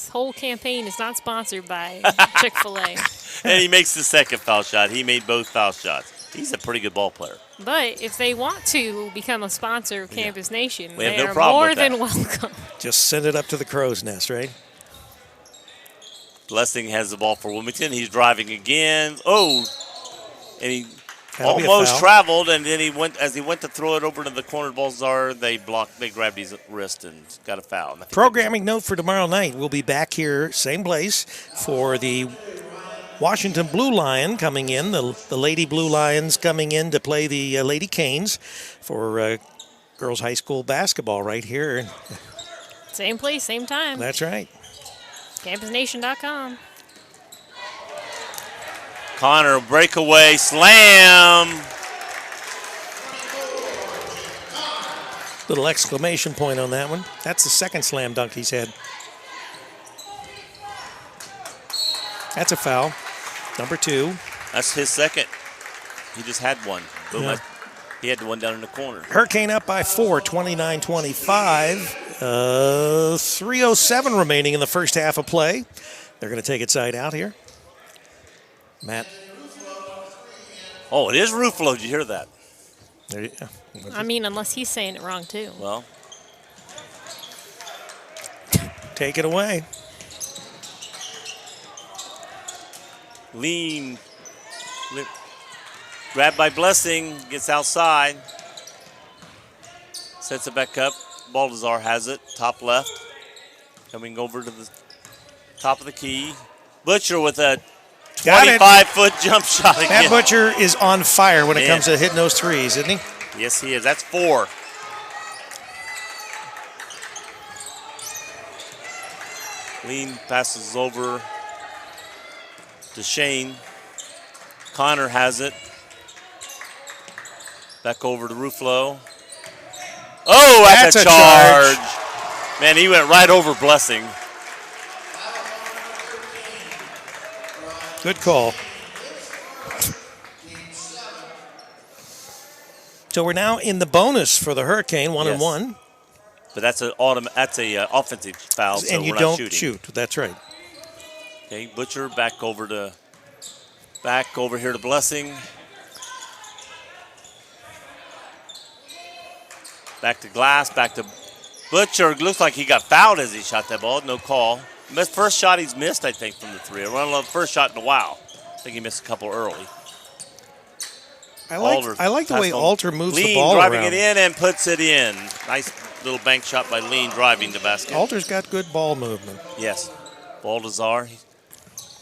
whole campaign is not sponsored by Chick-fil-A. And he makes the second foul shot. He made both foul shots. He's a pretty good ball player. But if they want to become a sponsor of Campus Nation, they are more than welcome. Just send it up to the crow's nest, right? Blessing has the ball for Wilmington. He's driving again. Oh, and he almost traveled, and then as he went to throw it over to the corner Balzar, they grabbed his wrist and got a foul. Programming note for tomorrow night. We'll be back here, same place, for the Washington Blue Lion coming in, the Lady Blue Lions coming in to play the Lady Canes for girls high school basketball right here. Same place, same time. That's right. CampusNation.com. Connor, breakaway, slam. Little exclamation point on that one. That's the second slam dunk he's had. That's a foul. Number 2. That's his second. He just had one. Boom. Yeah. He had the one down in the corner. Hurricane up by 4, 29-25. 3:07 remaining in the first half of play. They're going to take it side out here. Matt. Oh, it is Ruffalo. Did you hear that? I mean, unless he's saying it wrong, too. Well. Take it away. Lean. Grabbed by Blessing. Gets outside. Sets it back up. Baltazar has it. Top left. Coming over to the top of the key. Butcher with a 25-foot jump shot again. That Butcher is on fire when it comes to hitting those threes, isn't he? Yes, he is. That's 4. Lean passes over to Shane. Connor has it. Back over to Ruffalo. Oh, that's a charge. Man, he went right over Blessing. Good call. So we're now in the bonus for the Hurricane, 1-1. But that's an offensive foul, so and you we're don't not shoot. That's right. Okay, Butcher back over here to Blessing. Back to Glass, back to Butcher. Looks like he got fouled as he shot that ball. No call. First shot he's missed, I think, from the three. First shot in a while. I think he missed a couple early. I like the way Alter moves the ball around. Driving it in and puts it in. Nice little bank shot by Lean driving the basket. Alter's got good ball movement. Yes. Baldazar. You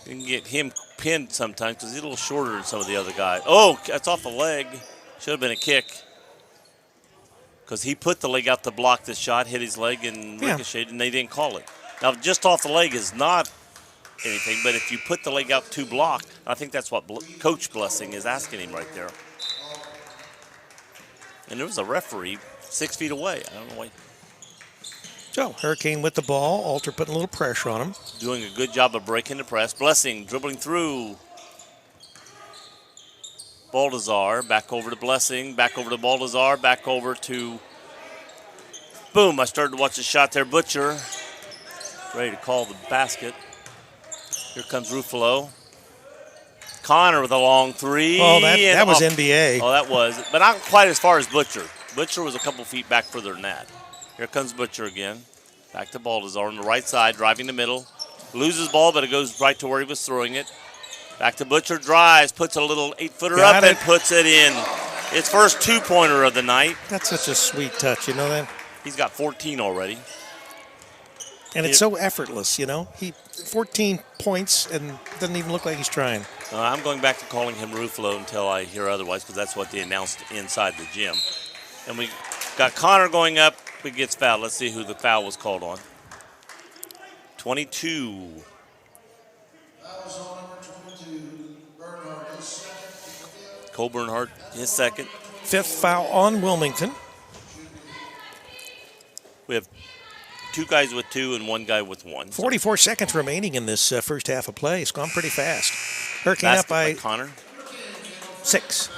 can get him pinned sometimes because he's a little shorter than some of the other guys. Oh, that's off the leg. Should have been a kick. Because he put the leg out to block the shot, hit his leg, and ricocheted, and they didn't call it. Now, just off the leg is not anything, but if you put the leg out to block, I think that's what Coach Blessing is asking him right there. And there was a referee 6 feet away. I don't know why. So, Hurricane with the ball. Alter putting a little pressure on him. Doing a good job of breaking the press. Blessing dribbling through. Baldazar back over to Blessing. Back over to Baldazar. Back over to... Boom, I started to watch the shot there. Butcher ready to call the basket. Here comes Ruffalo. Connor with a long three. Oh, that was NBA. Oh, that was. But not quite as far as Butcher. Butcher was a couple feet back further than that. Here comes Butcher again. Back to Baldazar on the right side, driving the middle. Loses ball, but it goes right to where he was throwing it. Back to Butcher, drives, puts a little 8-footer up and puts it in. His first two-pointer of the night. That's such a sweet touch, you know that? He's got 14 already. And it's so effortless, you know? 14 points and doesn't even look like he's trying. I'm going back to calling him Ruffalo until I hear otherwise because that's what they announced inside the gym. And we got Connor going up. He gets fouled. Let's see who the foul was called on. 22. Cole Bernhardt, his second. Fifth foul on Wilmington. We have two guys with two and one guy with one. 44 seconds remaining in this first half of play. It's gone pretty fast. Hurricane up by Connor. 6,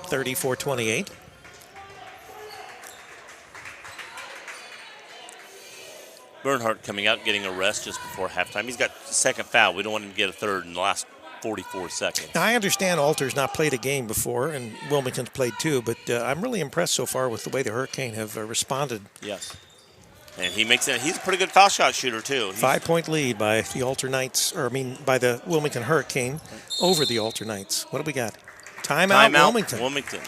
34-28. Bernhardt coming out, getting a rest just before halftime. He's got the second foul. We don't want him to get a third in the last 44 seconds. Now, I understand Alter's not played a game before, and Wilmington's played two, but I'm really impressed so far with the way the Hurricane have responded. Yes. And he makes it. He's a pretty good foul shot shooter, too. 5-point lead by the Alter Knights, by the Wilmington Hurricane over the Alter Knights. What do we got? Timeout Wilmington.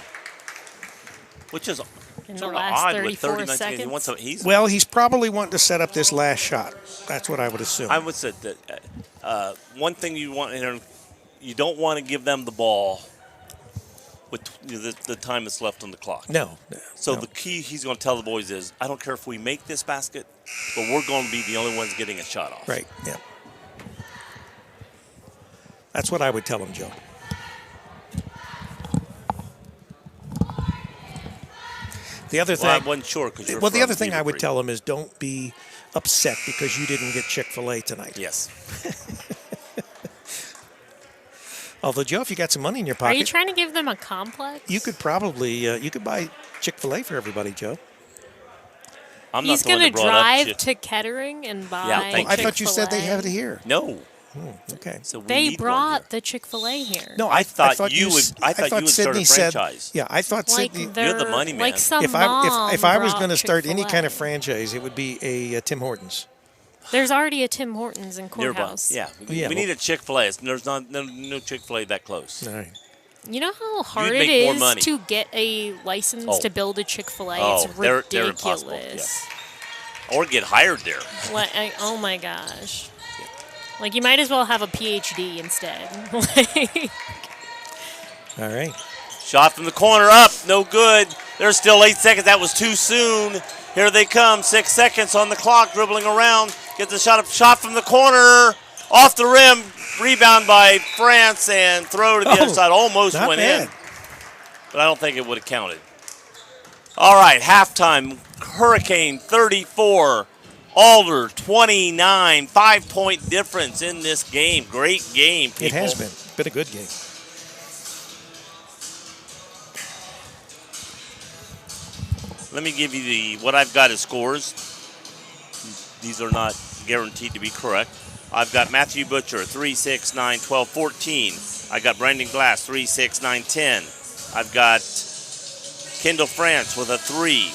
Which is in the last 34 seconds. Well, he's probably wanting to set up this last shot. That's what I would assume. I would say that one thing you don't want to give them the ball with the time that's left on the clock. No. So the key he's going to tell the boys is, I don't care if we make this basket, but we're going to be the only ones getting a shot off. Right, yeah. That's what I would tell him, Joe. The other thing, I wasn't sure because the other thing I would tell him is don't be upset because you didn't get Chick-fil-A tonight. Yes. Although, Joe, if you got some money in your pocket, are you trying to give them a complex? You could probably you could buy Chick-fil-A for everybody, Joe. He's going to drive to Kettering and buy. Yeah, I thought you said they have it here. No. Okay. So they brought the Chick-fil-A here. No, I thought you would start a franchise. Yeah, I thought Sydney. You're the money man. Like some if I was going to start any kind of franchise, it would be a Tim Hortons. There's already a Tim Hortons in Courthouse. Yeah, we need a Chick-fil-A. There's no Chick-fil-A that close. All right. You know how hard it is to get a license to build a Chick-fil-A? It's ridiculous. They're impossible. Yeah. Or get hired there. Oh my gosh. Like, you might as well have a PhD instead. All right. Shot from the corner up. No good. There's still 8 seconds. That was too soon. Here they come. 6 seconds on the clock. Dribbling around. Gets a shot from the corner, off the rim, rebound by France, and throw to the other side. Almost went in, but I don't think it would have counted. All right, halftime, Hurricane 34, Alder 29, 5-point difference in this game. Great game, people. It has been. Been a good game. Let me give you what I've got as scores. These are not guaranteed to be correct. I've got Matthew Butcher, 3, 6, 9, 12, 14. I got Brandon Glass, 3, 6, 9, 10. I've got Kendall France with a 3.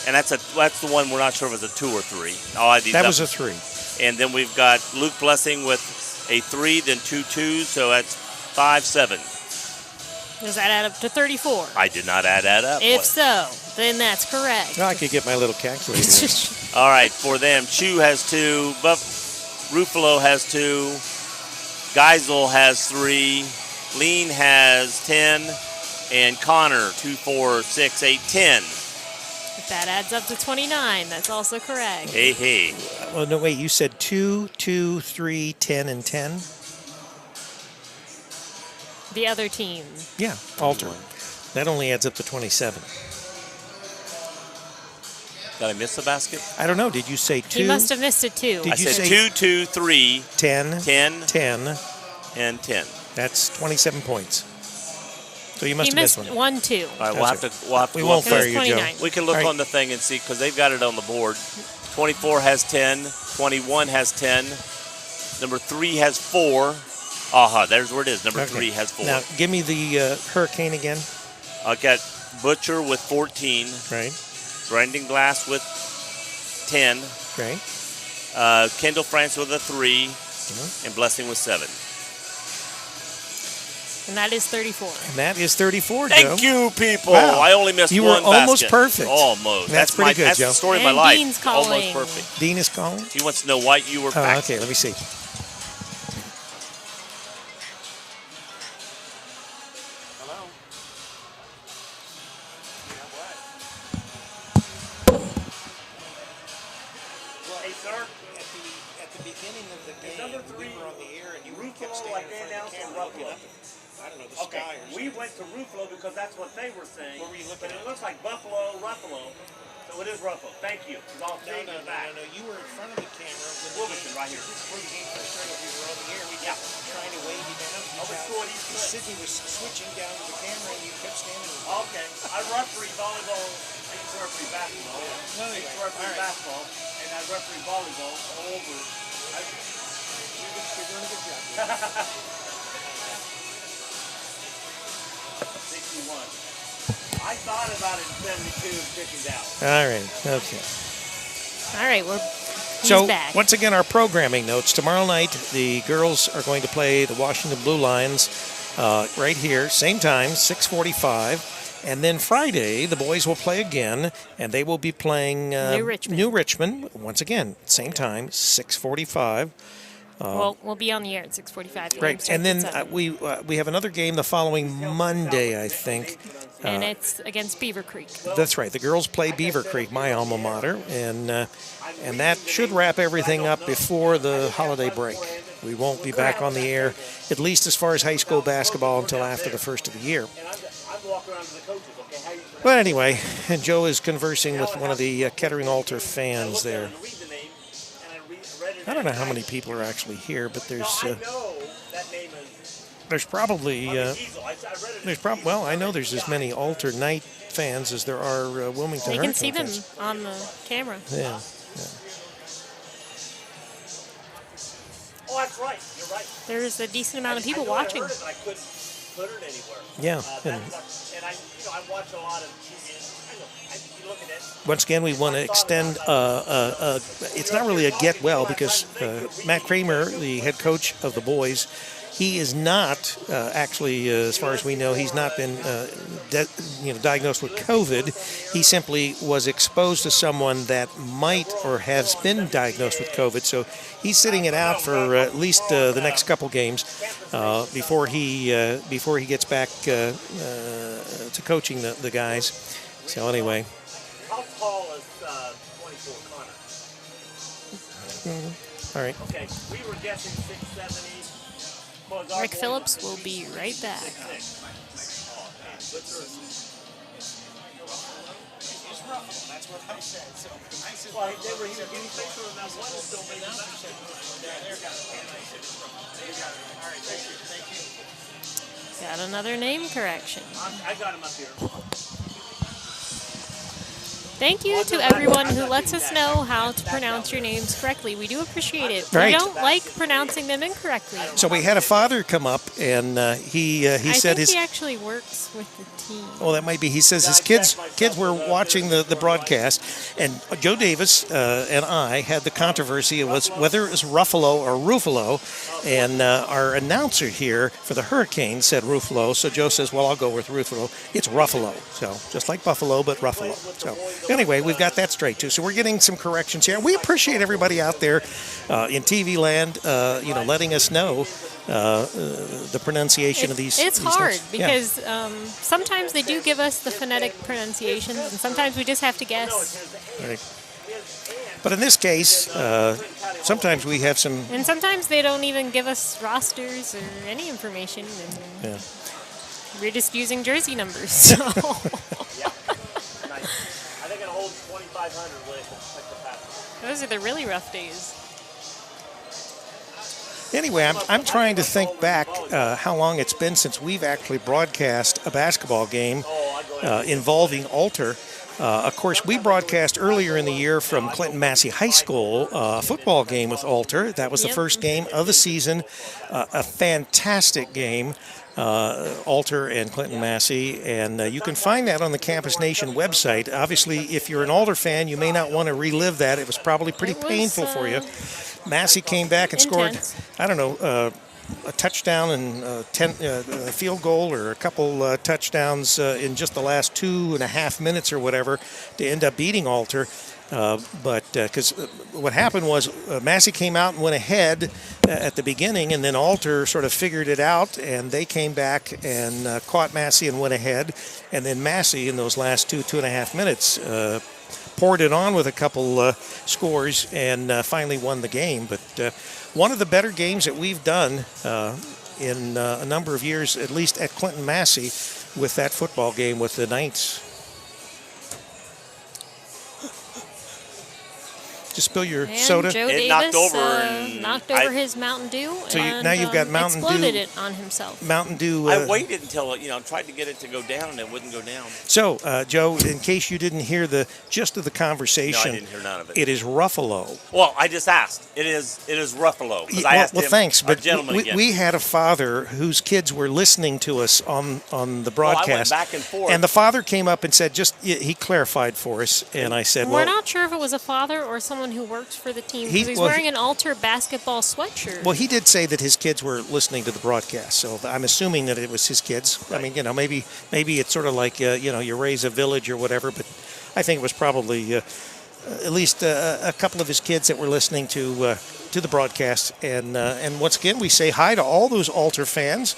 And that's the one we're not sure if it's a 2 or 3. I'll add these that up. was a 3. And then we've got Luke Blessing with a 3, then 2 2s, so that's 5, 7. Does that add up to 34? I did not add that up. If so, then that's correct. No, I could get my little calculator. All right, for them, Chu has 2, Ruffalo has 2, Geisel has 3, Lean has 10, and Connor 2, 4, 6, 8, 10. If that adds up to 29, that's also correct. Hey. Well, no, wait, you said 2, 2, 3, 10, and 10? The other team. Yeah, Alter. That only adds up to 27. Did I miss the basket? I don't know. Did you say 2? He must have missed it, too. I said 2, 2, 3, 10, 10, 10, and 10. That's 27 points. So you must have missed one. 1, 2. All right, we won't fire you, Joe. We can look on the thing and see, because they've got it on the board. 24 has 10. 21 has 10. Number 3 has 4. There's where it is. Number 3 has 4. Now, give me the Hurricane again. I got Butcher with 14. Right. Brandon Glass with 10. Right. Kendall France with a 3. And Blessing with 7. And that is 34. And that is 34, Joe. Thank you, people. Wow. I only missed you one were almost basket. perfect. Almost. That's pretty good, Joe. That's the story of my life. Dean's calling. Almost perfect. Dean is calling? He wants to know why you were back. Okay, let me see. We went to Ruffalo because that's what they were saying. But it looks like Ruffalo. So it is Ruffalo. Thank you. No. You were in front of the camera. Wilmington, right here. When the game first started, we were on the air. We were trying to wave you down. Sydney was switching down to the camera, and you kept standing. Okay. I referee volleyball. I used to referee basketball. I used to referee basketball, and I referee volleyball all over. You're doing a good job. 61. I thought about it in 72 and chickened out. All right. Okay. All right. So, back. Once again, our programming notes. Tomorrow night, the girls are going to play the Washington Blue Lions right here, same time, 6:45. And then Friday, the boys will play again, and they will be playing New Richmond. Once again, same time, 6:45. We'll be on the air at 6:45. Right, and then we have another game the following Monday, I think. And it's against Beaver Creek. That's right. The girls play Beaver Creek, my alma mater, and that should wrap everything up before the holiday break. We won't be back on the air, at least as far as high school basketball, until after the first of the year. But anyway, and Joe is conversing with one of the Kettering Alter fans there. I don't know how many people are actually here, but there's probably well, I know there's as many Alter Knight fans as there are Wilmington. You can see them fans. on the camera. Yeah. Oh, that's right. You're right. There's a decent amount of people watching. I couldn't put it anywhere. Yeah. And I watch a lot of TV. You look at it. Once again, we want to extend. It's not really a get well because Matt Kramer, the head coach of the boys, he is not actually, as far as we know, he's not been diagnosed with COVID. He simply was exposed to someone that might or has been diagnosed with COVID. So he's sitting it out for at least the next couple games before he gets back to coaching the guys. So anyway. How tall is 24 Connor? All right. Okay, we were guessing 670. Rick Phillips will be right back. That's what I said. So I said, well, they were here getting picture of that one still made it back. All right, thank you. Got another name correction. I got him up here. Thank you to everyone who lets us know how to pronounce your names correctly. We do appreciate it. Right. We don't like pronouncing them incorrectly. So we had a father come up, and he said he actually works with the team. Well, that might be. He says his kids were watching the broadcast, and Joe Davis and I had the controversy. It was whether it was Ruffalo or Ruffalo, and our announcer here for the Hurricane said Ruffalo. So Joe says, "Well, I'll go with Ruffalo. It's Ruffalo." So just like Buffalo, but Ruffalo. So anyway, we've got that straight too. So we're getting some corrections here. We appreciate everybody out there in TV land, letting us know the pronunciation of these. It's these hard things. because sometimes they do give us the phonetic pronunciations, and sometimes we just have to guess. Right. But in this case, sometimes we have some. And sometimes they don't even give us rosters or any information. And we're just using jersey numbers. So. I think it holds 2,500 with the Those are the really rough days. Anyway, I'm trying to think back how long it's been since we've actually broadcast a basketball game involving Alter. Of course, we broadcast earlier in the year from Clinton Massey High School a football game with Alter. That was the first game of the season. A fantastic game. Alter and Clinton Massey, and you can find that on the Campus Nation website. Obviously, if you're an Alter fan, you may not want to relive that. It was probably pretty painful for you. Massey came back and scored, a touchdown and a field goal or a couple touchdowns in just the last 2.5 minutes or whatever to end up beating Alter. But because what happened was Massey came out and went ahead at the beginning, and then Alter sort of figured it out, and they came back and caught Massey and went ahead. And then Massey, in those last 2.5 minutes, poured it on with a couple scores and finally won the game. But one of the better games that we've done in a number of years, at least at Clinton Massey, with that football game with the Knights. Just spill your soda. Joe Davis knocked over his Mountain Dew. So now you've got Mountain Dew. Exploded it on himself. Mountain Dew. I waited until tried to get it to go down, and it wouldn't go down. So, Joe, in case you didn't hear the gist of the conversation, no, I didn't hear none of it. It is Ruffalo. Well, I just asked. It is Ruffalo. I asked him, thanks, but we had a father whose kids were listening to us on the broadcast. I went back and forth. And the father came up and said, he clarified for us, and I said, we're not sure if it was a father or someone who works for the team, because he's wearing an Alter basketball sweatshirt. Well, he did say that his kids were listening to the broadcast, so I'm assuming that it was his kids. Right. I mean, maybe it's sort of like, you raise a village or whatever, but I think it was probably at least a couple of his kids that were listening to the broadcast. And once again, we say hi to all those Alter fans.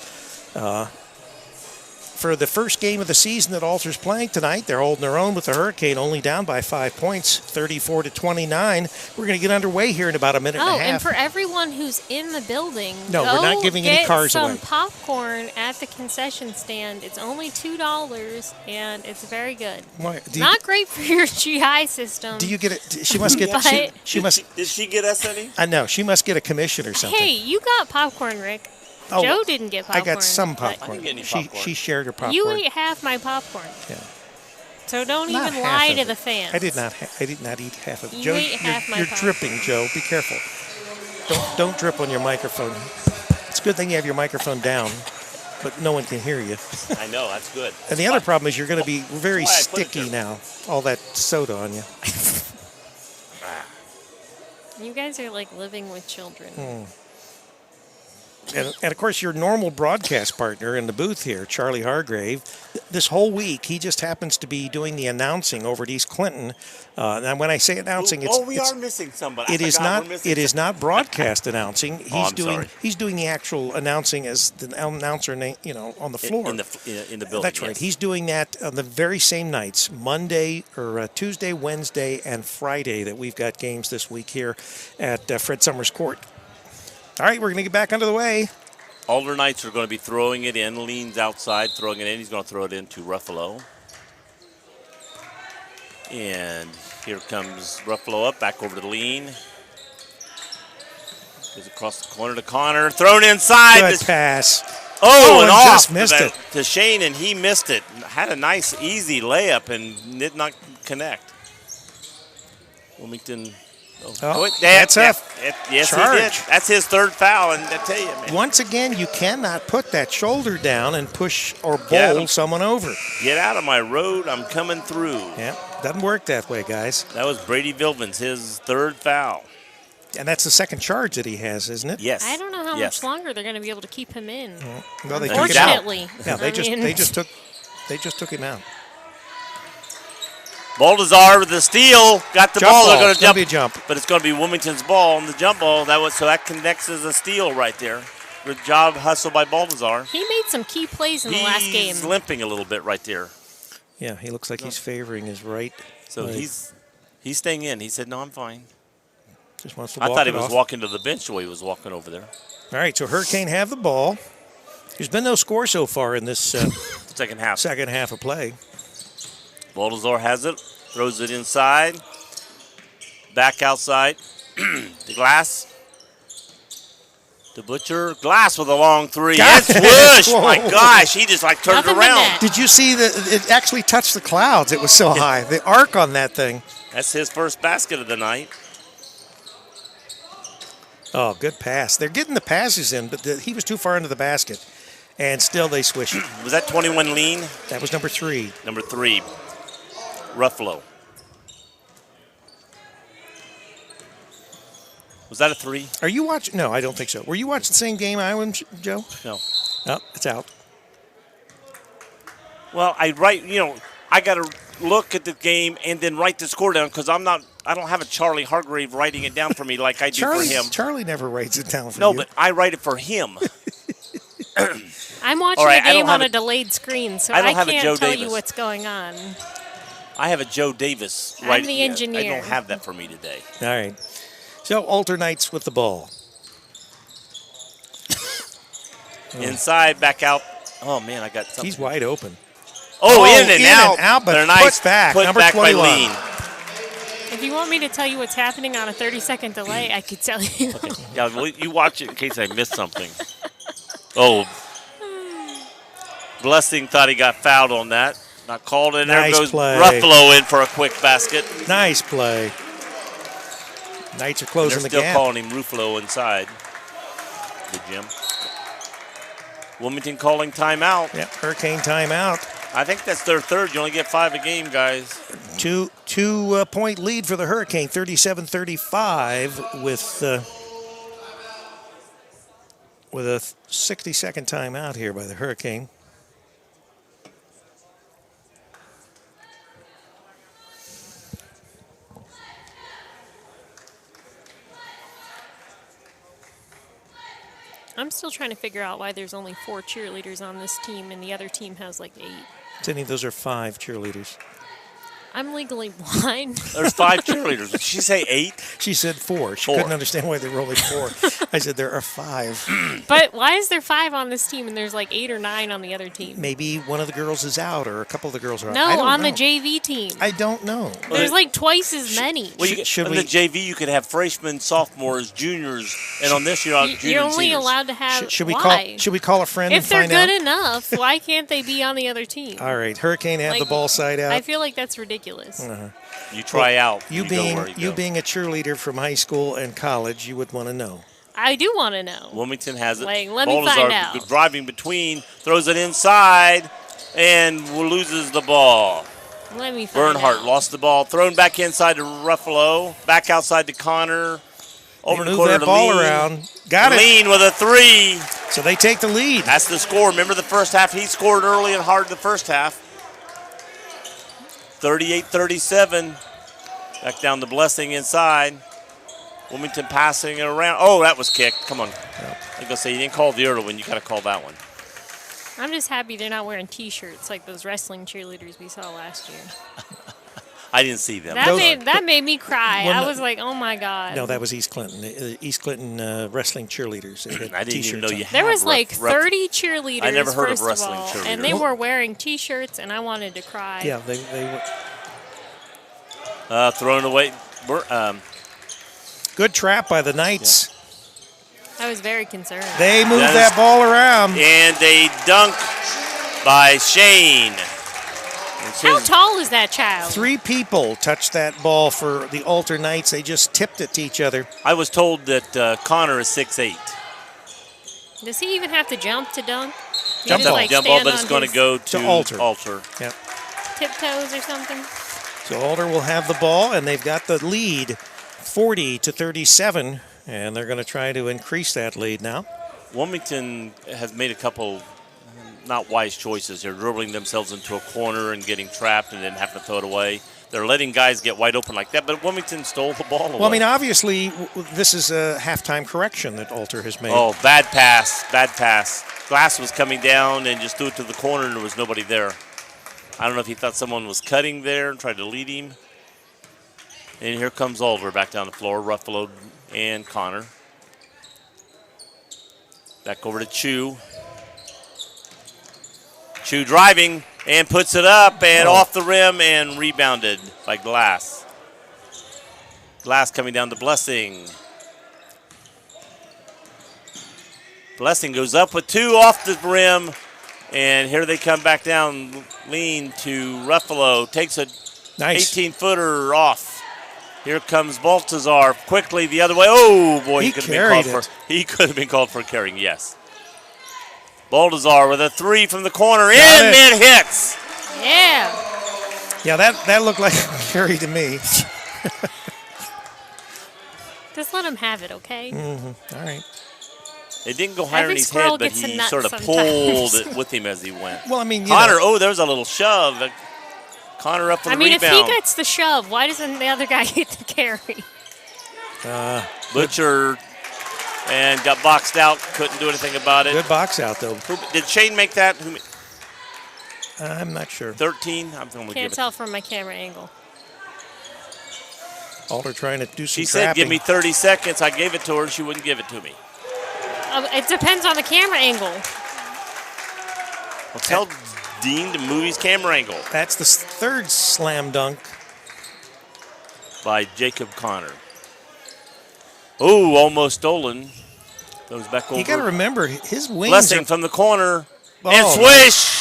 For the first game of the season that Alter's playing tonight, they're holding their own with the Hurricane, only down by 5 points, 34-29. We're going to get underway here in about a minute and a half. And for everyone who's in the building, we're not giving any cars away. Get some popcorn at the concession stand. It's only $2, and it's very good. Not great for your GI system. Do you get it? She must get. she must. Did she get us any? I know she must get a commission or something. Hey, you got popcorn, Rick. Joe didn't get popcorn. I got some popcorn. I didn't get any popcorn. She shared her popcorn. You ate half my popcorn. Yeah. So don't even lie to the fans. I did not eat half of it. Joe, ate half my popcorn. You're dripping, Joe. Be careful. Don't drip on your microphone. It's a good thing you have your microphone down, but no one can hear you. I know, that's good. And the other problem is you're going to be very sticky now. All that soda on you. You guys are like living with children. And of course, your normal broadcast partner in the booth here, Charlie Hargrave, this whole week, he just happens to be doing the announcing over at East Clinton. And when I say announcing, we are missing somebody. It is not broadcast announcing. He's doing the actual announcing as the announcer, on the floor in the building. That's right. Yes. He's doing that on the very same nights, Monday or Tuesday, Wednesday, and Friday that we've got games this week here at Fred Summers Court. All right, we're going to get back under the way. Alder Knights are going to be throwing it in. Leans outside, throwing it in. He's going to throw it into Ruffalo. And here comes Ruffalo up, back over to Lean. Goes across the corner to Connor. Thrown inside. Good pass. And off. Just missed it. To Shane, and he missed it. Had a nice, easy layup and did not connect. Wilmington. That's a yes, charge. He did. That's his third foul, and I tell you, man. Once again, you cannot put that shoulder down and push or bowl someone over. Get out of my road. I'm coming through. Yeah, doesn't work that way, guys. That was Brady Vilvins, his third foul. And that's the second charge that he has, isn't it? Yes. I don't know how much longer they're going to be able to keep him in. Well, they Unfortunately. Yeah, they just took him out. Baltazar with the steal, got the ball. They're going to jump, be a jump, but it's going to be Wilmington's ball on the jump ball. So that connects as a steal right there. Good job, hustle by Baltazar. He made some key plays in the last game. He's limping a little bit right there. Yeah, he looks like he's favoring his right. So he's staying in. He said, "No, I'm fine." Just wants to I thought he was walking to the bench the way he was walking over there. All right, so Hurricane have the ball. There's been no score so far in this second half of play. Baltazar has it, throws it inside, back outside, the Glass, the Butcher, Glass with a long three. That's whoosh! My gosh, he just turned around. Did you see that it actually touched the clouds? It was so high. The arc on that thing. That's his first basket of the night. Oh, good pass. They're getting the passes in, but he was too far into the basket, and still they swish it. Was that 21 Lean? That was number 3. Number 3. Ruffalo. Was that a 3? Are you watching? No, I don't think so. Were you watching the same game I was, Joe? No. Oh, it's out. Well, I got to look at the game and then write the score down because I don't have a Charlie Hargrave writing it down for me like I do for him. Charlie never writes it down for you. No, but I write it for him. I'm watching the game on a delayed screen, so I can't tell you what's going on. I have a Joe Davis. I'm the engineer. I don't have that for me today. All right. So Alder Knights with the ball. Inside, back out. Oh, man, I got something. He's wide open. In and out, but nice put back. Put number back 21. By Lean. If you want me to tell you what's happening on a 30-second delay, I could tell you. Okay. Yeah, well, you watch it in case I missed something. Oh. Blessing thought he got fouled on that. Not called in. Nice there goes play. Ruffalo in for a quick basket. Nice play. Knights are closing the gap. They're still calling him Ruffalo inside the gym. Wilmington calling timeout. Yep, Hurricane timeout. I think that's their third. You only get 5 a game, guys. 2-point lead for the Hurricane, 37-35 with a 60-second timeout here by the Hurricane. I'm still trying to figure out why there's only 4 cheerleaders on this team and the other team has 8. Cindy, those are 5 cheerleaders. I'm legally blind. There's 5 cheerleaders. Did she say 8? She said 4. She couldn't understand why there were only 4. I said there are 5. But why is there 5 on this team and there's 8 or 9 on the other team? Maybe one of the girls is out or a couple of the girls are out. No, on the JV team. I don't know. There's twice as many. Well, on the JV, you could have freshmen, sophomores, juniors, and on this you're juniors. You're only allowed to have. Should we call a friend if and find out? If they're good enough, why can't they be on the other team? All right, Hurricane have the ball side out. I feel like that's ridiculous. You try out. You being a cheerleader from high school and college, you would want to know. I do want to know. Wilmington has it. Let me find out. Driving between, throws it inside, and loses the ball. Let me find Bernhardt out. lost the ball. Thrown back inside to Ruffalo. Back outside to Connor. Over the corner to ball Lean. Around. Got it. Lean with a 3. So they take the lead. That's the score. Remember the first half? He scored early and hard the first half. 38-37. Back down to Blessing inside. Wilmington passing it around. Oh, that was kicked. Come on. Yep. I was going to say, you didn't call the early one. You got to call that one. I'm just happy they're not wearing T-shirts like those wrestling cheerleaders we saw last year. I didn't see them. That made me cry. I was like, oh, my God. No, that was East Clinton. East Clinton wrestling cheerleaders. I didn't even know you had There was like 30 cheerleaders, I never heard first of wrestling all, cheerleaders. and they were wearing T-shirts, and I wanted to cry. Yeah, they were. Thrown away. Good trap by the Knights. Yeah. I was very concerned. They moved that ball around. And a dunk by Shane. How tall is that child? 3 people touched that ball for the Alter Knights. They just tipped it to each other. I was told that Connor is 6'8". Does he even have to jump to dunk? Jump ball, but it's going to go to Alter. Yep. Tiptoes or something. So Alter will have the ball, and they've got the lead, 40-37, and they're going to try to increase that lead now. Wilmington has made a couple not wise choices. They're dribbling themselves into a corner and getting trapped and then having to throw it away. They're letting guys get wide open like that, but Wilmington stole the ball away. Well, I mean, obviously, this is a halftime correction that Alter has made. Oh, bad pass. Glass was coming down and just threw it to the corner, and there was nobody there. I don't know if he thought someone was cutting there and tried to lead him. And here comes Alter back down the floor, Ruffalo and Connor. Back over to Chu. Chu driving and puts it up and off the rim and rebounded by Glass. Glass coming down to Blessing. Blessing goes up with 2 off the rim, and here they come back down. Lean to Ruffalo, takes a 18-footer off. Here comes Baltazar quickly the other way. Oh boy, he could have been called for carrying. Yes. Baltazar with a 3 from the corner, and it hits. Yeah. Yeah, that looked like a carry to me. Just let him have it, okay? Mm-hmm. All right. It didn't go higher in his head, but he sort of pulled it with him as he went. Well, I mean, Connor, there's a little shove. Connor up for the rebound. I mean, if he gets the shove, why doesn't the other guy get the carry? Butcher and got boxed out. Couldn't do anything about it. Good box out, though. Did Shane make that? I'm not sure. 13? Can't tell from my camera angle. Alter trying to do some She said, give me 30 seconds. I gave it to her. She wouldn't give it to me. It depends on the camera angle. Well, tell Dean to move his camera angle. That's the 3rd slam dunk by Jacob Connor. Oh, almost stolen. Goes back over. You got to remember, his wings Blessing from the corner. And swish!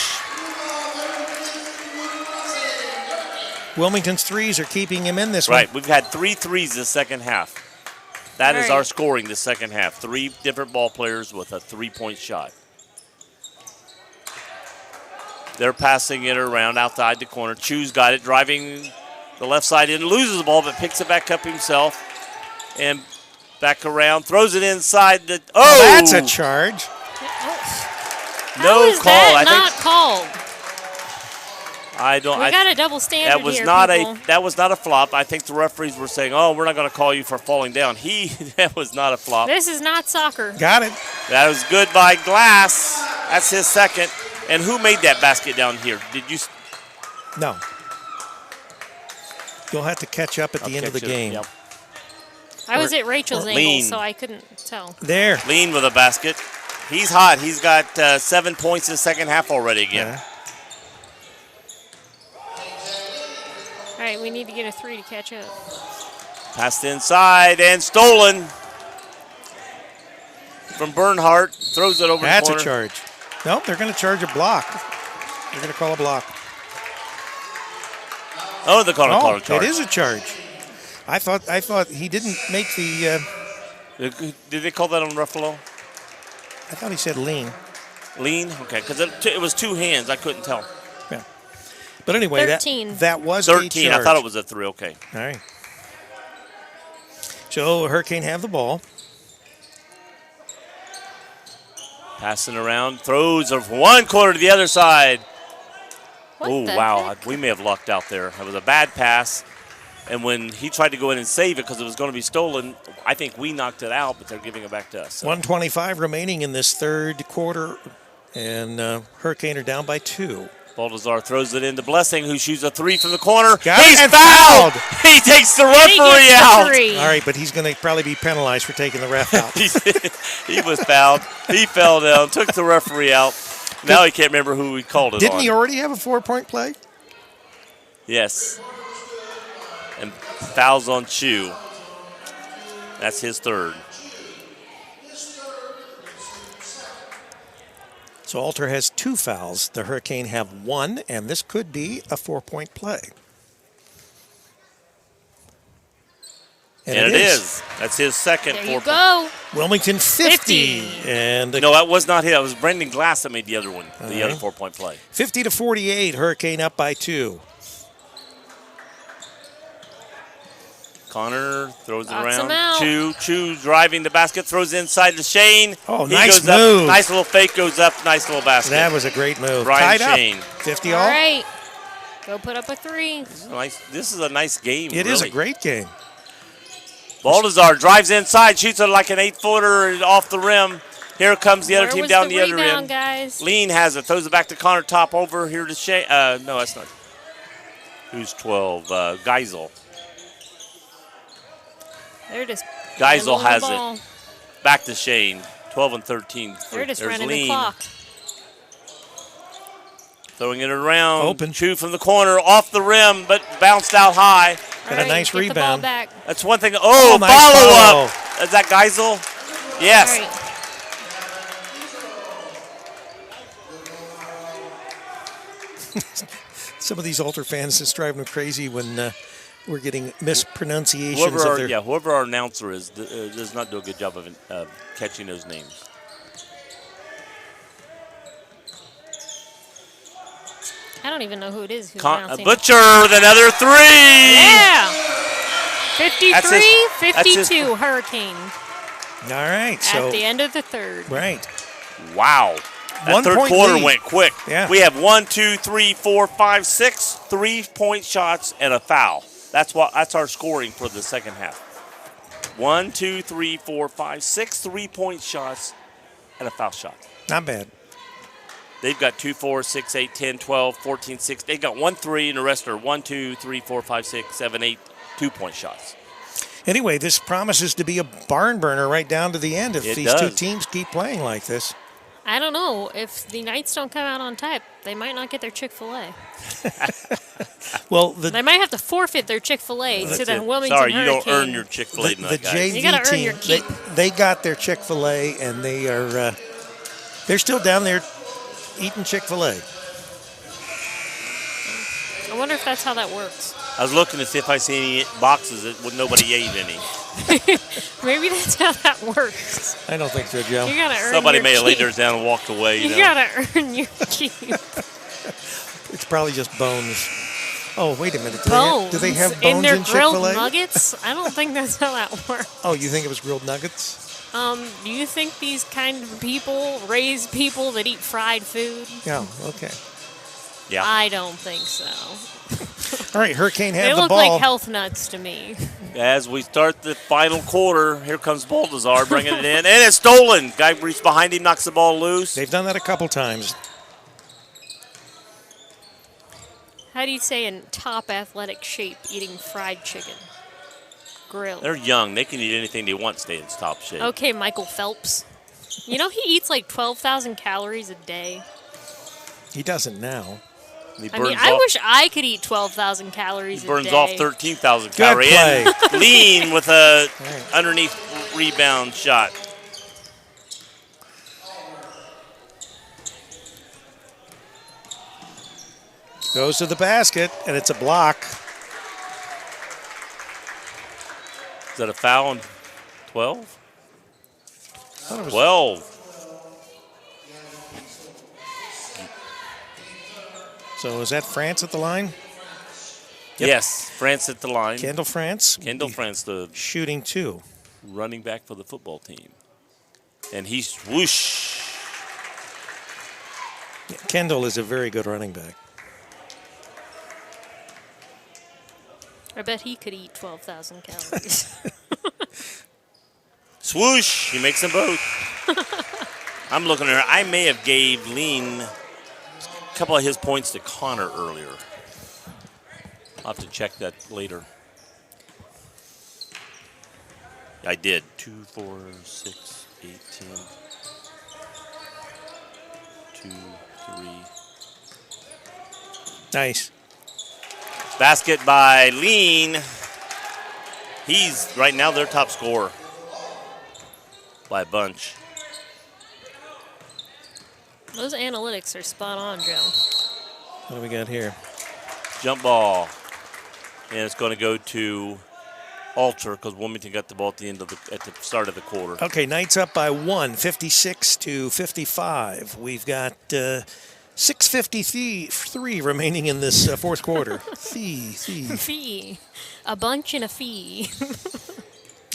Wilmington's threes are keeping him in this one. Right, we've had 3 threes this second half. That is our scoring this second half. 3 different ball players with a 3-point shot. They're passing it around outside the corner. Chu's got it, driving the left side in, loses the ball, but picks it back up himself. And back around, throws it inside. That's a charge. How is that not called? I don't. We got a double standard that was here, not people. That was not a flop. I think the referees were saying, "Oh, we're not going to call you for falling down." That was not a flop. This is not soccer. Got it. That was good by Glass. That's his second. And who made that basket down here? Did you? No. You'll have to catch up at the end of the game. Yep. I was at Rachel's angle, so I couldn't tell. There. Lean with a basket. He's hot. He's got 7 points in the second half already again. Yeah. All right, we need to get a 3 to catch up. Passed inside and stolen from Bernhardt. Throws it over the corner. That's a charge. Nope, they're going to charge a block. They're going to call a block. Oh, they're calling a charge. It is a charge. I thought he didn't make the. Did they call that on Ruffalo? I thought he said lean. Lean? Okay, because it was 2 hands. I couldn't tell. Yeah. But anyway, 13. that was 13. A charge. I thought it was a 3. Okay. All right. So Hurricane have the ball. Passing around, throws from one corner to the other side. Oh, wow. Heck? We may have lucked out there. It was a bad pass. And when he tried to go in and save it because it was going to be stolen, I think we knocked it out, but they're giving it back to us. So. 1:25 remaining in this third quarter, and Hurricane are down by 2. Baltazar throws it into Blessing, who shoots a 3 from the corner. He's fouled. He takes the referee out. All right, but he's going to probably be penalized for taking the ref out. He was fouled. He fell down, took the referee out. Now he can't remember who he called it Didn't on. he already have a 4-point play? Yes. And fouls on Chu. That's his third. So Alter has 2 fouls. The Hurricane have 1, and this could be a 4-point play. And it is. That's his second 4-point. There you go. Wilmington 50. And no, that was not him. That was Brendan Glass that made the other one, the other 4-point play. 50-48, Hurricane up by 2. Connor throws it around. Chu driving the basket, throws it inside to Shane. Oh, nice move. Up, nice little fake goes up, nice little basket. That was a great move. Brian Tied Shane. Up. 50 all. All right. Go put up a 3. This is a nice game. It is a great game. Baltazar drives inside, shoots it like an 8-footer off the rim. Here comes the other team down the other end. Guys? Lean has it, throws it back to Connor, top over here to Shane. No, that's not. Who's 12? Geisel. They're just Geisel has it. Back to Shane. 12 and 13. They're just running Lean. the clock. Throwing it around. Open. Chu from the corner, off the rim, but bounced out high. Got a nice rebound. That's one thing. Oh, nice follow-up. Is that Geisel? Yes. Some of these Alter fans just drive them crazy when we're getting mispronunciations of their... Whoever our announcer is does not do a good job of catching those names. I don't even know who it is who's announcing. Butcher with another 3. Yeah. 53-52 Hurricane. All right. So at the end of the third. Right. Wow. That third quarter lead. went quick. Yeah. We have 1, 2, 3, 4, 5, 6 3-point shots and a foul. That's our scoring for the second half. 1, 2, 3, 4, 5, 6 3-point shots and a foul shot. Not bad. They've got 2, 4, 6, 8, 10, 12, 14, 6. They've got 1, 3, and the rest are 1, 2, 3, 4, 5, 6, 7, 8 2-point shots. Anyway, this promises to be a barn burner right down to the end if these two teams keep playing like this. I don't know. If the Knights don't come out on top, they might not get their Chick-fil-A. Well, they might have to forfeit their Chick-fil-A to the Wilmington Sorry, Hurricane. You don't earn your Chick-fil-A tonight, guys. JV you got to earn your keep. They got their Chick-fil-A, and they're still down there eating Chick-fil-A. I wonder if that's how that works. I was looking to see if I see any boxes that nobody ate any. Maybe that's how that works. I don't think so, Joe. You gotta earn Somebody your may have keep. laid theirs down and walked away. You gotta earn your keep. It's probably just bones. Oh, wait a minute. Bones? Do they have bones in their in Chick-fil-A? grilled nuggets? I don't think that's how that works. Oh, you think it was grilled nuggets? Do you think these kind of people raise people that eat fried food? Yeah, okay. Yeah. I don't think so. All right, Hurricane had they the look ball. like health nuts to me. As we start the final quarter, here comes Baltazar bringing it in, and it's stolen. Guy reaches behind him, knocks the ball loose. They've done that a couple times. How do you say in top athletic shape eating fried chicken? Grilled. They're young. They can eat anything they want to stay in top shape. Okay, Michael Phelps. You know he eats like 12,000 calories a day. He doesn't now. I wish I could eat 12,000 calories a day. He burns off 13,000 calories. And Lean with a underneath rebound shot. Goes to the basket, and it's a block. Is that a foul on 12? 12. So is that France at the line? Yep. Yes, France at the line. Kendall France. Kendall France, the shooting 2. Running back for the football team. And he's whoosh. Yeah, Kendall is a very good running back. I bet he could eat 12,000 calories. Swoosh! He makes them both. I'm looking at her. I may have gave Lean a couple of his points to Connor earlier. I'll have to check that later. I did. 2, 4, 6, 8, 10. 2, 3. Nice. Basket by Lean. He's right now their top scorer by a bunch. Those analytics are spot on, Joe. What do we got here? Jump ball. And it's going to go to Alter because Wilmington got the ball at the start of the quarter. Okay, Knights up by 1, 56-55. We've got 6:53 remaining in this fourth quarter. Fee. A bunch and a fee.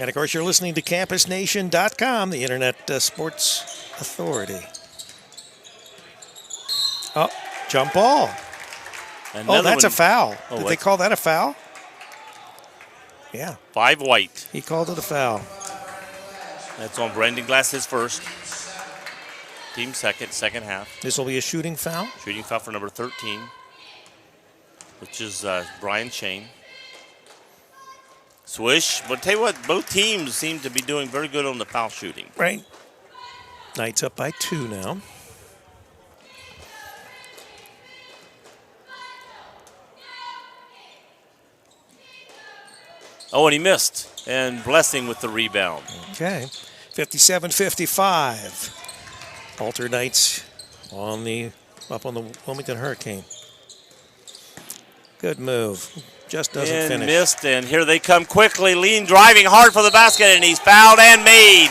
And, of course, you're listening to CampusNation.com, the Internet Sports Authority. Oh, jump ball. That's a foul. Did they call that a foul? Yeah. 5 white. He called it a foul. That's on Brendan Glass, his first. Team second half. This will be a shooting foul? Shooting foul for number 13, which is Brian Shane. Swish. But tell you what, both teams seem to be doing very good on the foul shooting. Right. Knights up by 2 now. Oh, and he missed. And Blessing with the rebound. Okay. 57-55. Alter Knights up on the Wilmington Hurricane. Good move. Just doesn't finish. Missed, and here they come quickly. Lean driving hard for the basket, and he's fouled and made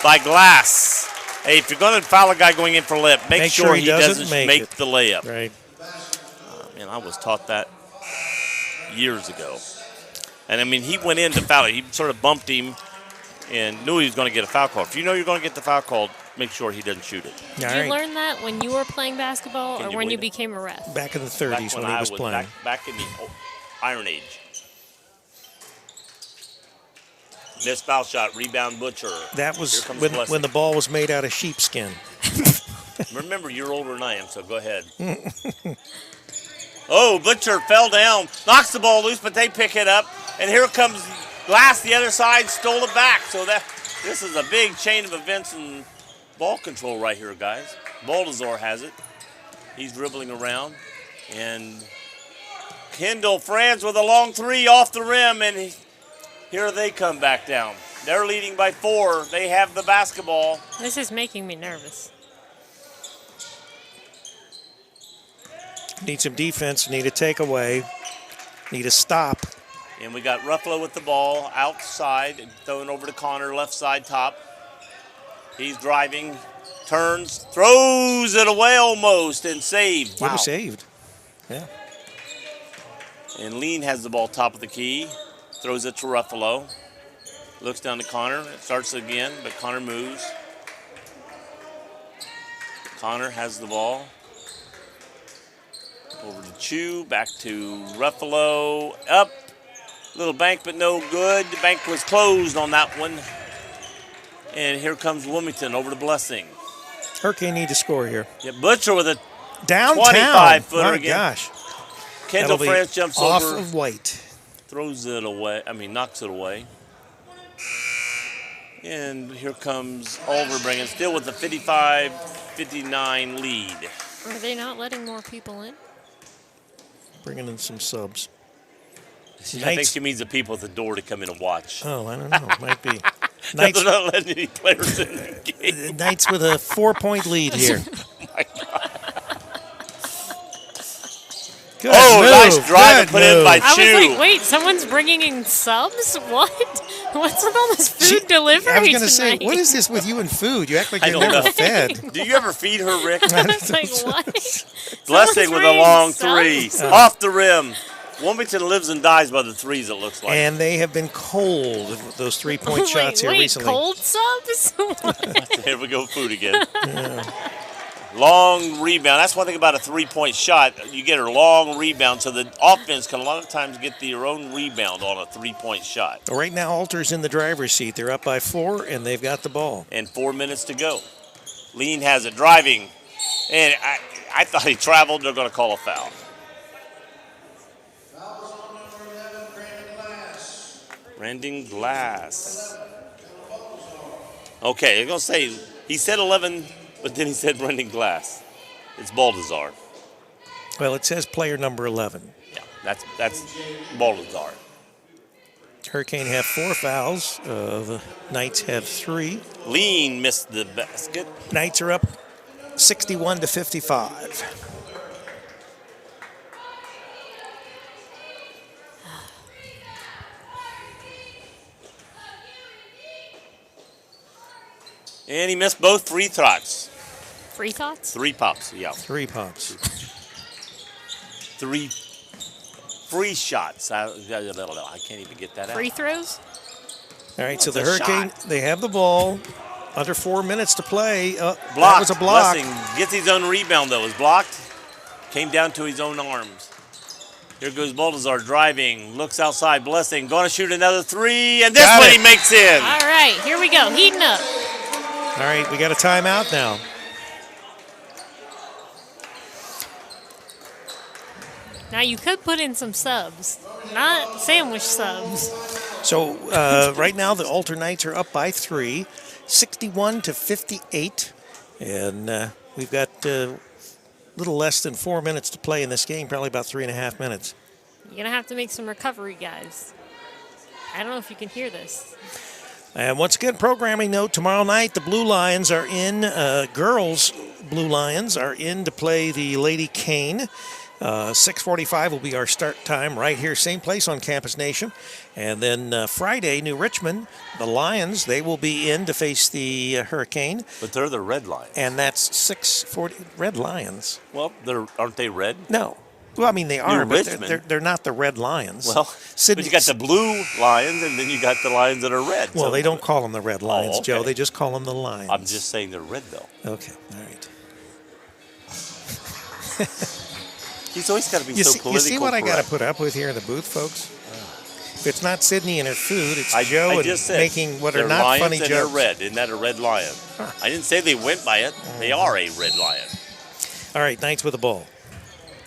by Glass. Hey, if you're going to foul a guy going in for layup, make sure he doesn't make the layup. Right. Man, I was taught that years ago. And, I mean, he went in to foul it. He sort of bumped him and knew he was going to get a foul call. If you know you're going to get the foul called, make sure he doesn't shoot it. Did you learn that when you were playing basketball or when you became a ref? Back in the 30s when he was playing. Back in the Iron Age. Missed foul shot, rebound Butcher. That was when the ball was made out of sheepskin. Remember, you're older than I am, so go ahead. Oh, Butcher fell down, knocks the ball loose, but they pick it up. And here comes Glass, the other side, stole it back. So this is a big chain of events in ball control right here, guys. Baldazar has it. He's dribbling around. And Kendall Franz with a long 3 off the rim, and here they come back down. They're leading by 4. They have the basketball. This is making me nervous. Need some defense, need a takeaway, need a stop. And we got Ruffalo with the ball outside and throwing over to Connor, left side top. He's driving, turns, throws it away almost, and saved. Wow. Saved. Yeah. And Lean has the ball top of the key, throws it to Ruffalo. Looks down to Connor, it starts again, but Connor moves. Connor has the ball. Over to Chu, back to Ruffalo, up. Little bank, but no good. The bank was closed on that one. And here comes Wilmington over to Blessing. Hurricane need to score here. Yeah, Butcher with a downtown 25-footer again. Gosh. Kendall France jumps off over. Of White. Throws it away. Knocks it away. And here comes Overbringen, still with a 55-59 lead. Are they not letting more people in? Bringing in some subs. I think she means the people at the door to come in and watch. Oh, I don't know. Might be. They're not letting any players in the game. Knights with a 4-point lead here. Oh, my God. Good move. Nice drive put in by Chu. I was like, wait, someone's bringing in subs? What? What's with all this food delivery I was going to tonight? say, what is this with you and food? You act like you're never fed. Do you ever feed her, Rick? I was like, what? Blessing with a long 3. Off the rim. Wilmington lives and dies by the 3s, it looks like. And they have been cold with those 3-point shots here recently. Cold subs? Here we go, food again. Yeah. Long rebound. That's one thing about a three-point shot. You get a long rebound, so the offense can a lot of times get their own rebound on a three-point shot. Well, right now, Alter's in the driver's seat. They're up by 4, and they've got the ball. And 4 minutes to go. Lean has it driving. And I thought he traveled. They're going to call a foul. Brandon Glass. Okay, they're going to say, he said 11, but then he said Brendan Glass. It's Baltazar. Well, it says player number 11. Yeah, that's Baltazar. Hurricane have 4 fouls. The Knights have 3. Lean missed the basket. Knights are up 61-55. And he missed both free throws. Free thoughts? 3 pops, yeah. 3 pops. 3 free shots. I can't even get that out. Free throws? All right, so the Hurricane, they have the ball. Under 4 minutes to play. Blocked. That was a block. Blessing gets his own rebound, though. It was blocked. Came down to his own arms. Here goes Baltazar driving. Looks outside. Blessing. Going to shoot another 3. And this one he makes in. All right, here we go. Heating up. All right, we got a timeout now. Now you could put in some subs, not sandwich subs. So right now the Alter Knights are up by 3, 61-58, and we've got a little less than 4 minutes to play in this game, probably about 3.5 minutes. You're gonna have to make some recovery, guys. I don't know if you can hear this. And once again, programming note, tomorrow night the Blue Lions are in, girls Blue Lions are in to play the Lady Cane. 6:45 will be our start time right here, same place on Campus Nation. And then Friday, New Richmond, the Lions, they will be in to face the Hurricane. But they're the Red Lions. And that's 6:40, Red Lions. Well, aren't they red? No. Well, I mean, they are, but they're not the Red Lions. Well, but you got the Blue Lions, and then you got the Lions that are red. Well, they don't call them the Red Lions, Joe. They just call them the Lions. I'm just saying they're red, though. Okay, all right. He's always got to be so politically You see what correct. I got to put up with here in the booth, folks? If it's not Sydney and her food, it's Joe and making what are not funny jokes. They're red. Isn't that a red lion? Huh. I didn't say they went by it. They are a red lion. All right, Knights with the ball.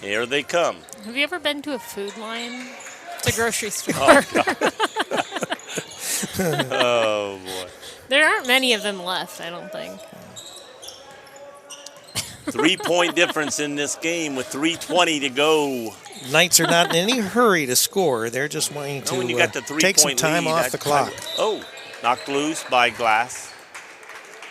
Here they come. Have you ever been to a Food Lion? It's a grocery store. Oh, God. Oh, boy. There aren't many of them left, I don't think. 3-point difference in this game with 3:20 to go. Knights are not in any hurry to score. They're just wanting to take some time off the clock. Knocked loose by Glass.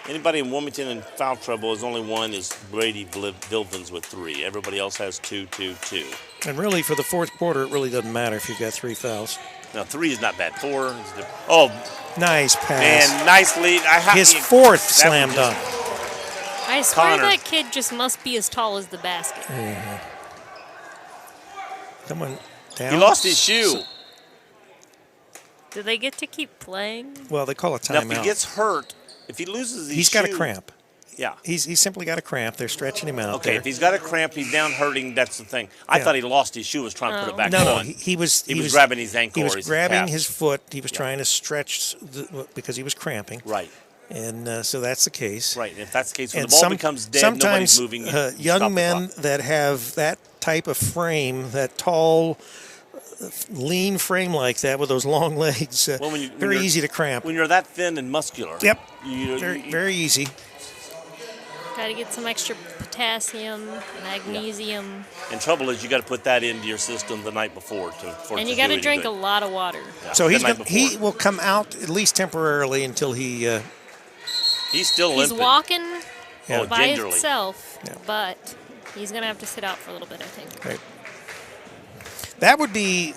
Anybody in Wilmington in foul trouble is only one is Brady Dilvins with 3. Everybody else has 2, 2, 2. And really, for the fourth quarter, it really doesn't matter if you've got 3 fouls. No, 3 is not bad. 4 is nice pass. And nice lead. His 4th slam dunk. I swear that kid just must be as tall as the basket. Mm-hmm. Coming down. He lost his shoe. Do they get to keep playing? Well, they call it timeout. Now, if he gets hurt, if he loses his He's got a cramp. Yeah. He's simply got a cramp. They're stretching him out. Okay, if he's got a cramp, he's down hurting, that's the thing. I thought he lost his shoe, was trying to put it back on. No, he was grabbing his ankle. He was grabbing his foot. He was trying to stretch because he was cramping. Right. And so that's the case. Right, and if that's the case, when the ball becomes dead, nobody's moving. Sometimes young men that have that type of frame, that tall, lean frame like that with those long legs, very easy to cramp. When you're that thin and muscular. Yep, very easy. Got to get some extra potassium, magnesium. Yeah. And trouble is, you got to put that into your system the night before and you got to drink a lot of water. Yeah, so he will come out at least temporarily until he. He's still limping. He's walking by gingerly. himself, but he's going to have to sit out for a little bit, I think. Right. That would be.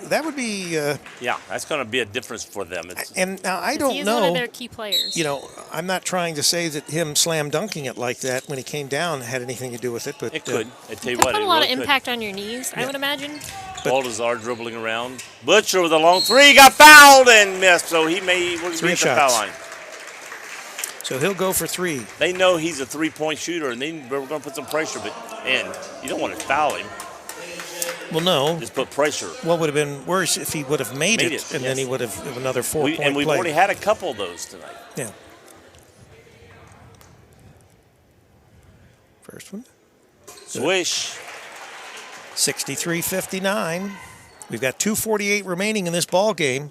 Yeah, that's going to be a difference for them. And now I don't know. He's one of their key players. You know, I'm not trying to say that him slam dunking it like that when he came down had anything to do with it, but it could. I tell you what, what, put a lot of impact on your knees, I would imagine. Baltazar dribbling around. Butcher with a long 3, got fouled and missed, so he may be at the foul line. So he'll go for 3. They know he's a three-point shooter, and we're going to put some pressure. But, man, you don't want to foul him. Well, no. Just put pressure. What would have been worse if he would have made it, and then he would have another 4-point play. And we've already had a couple of those tonight. Yeah. First one. Swish. 63-59. We've got 2:48 remaining in this ball game,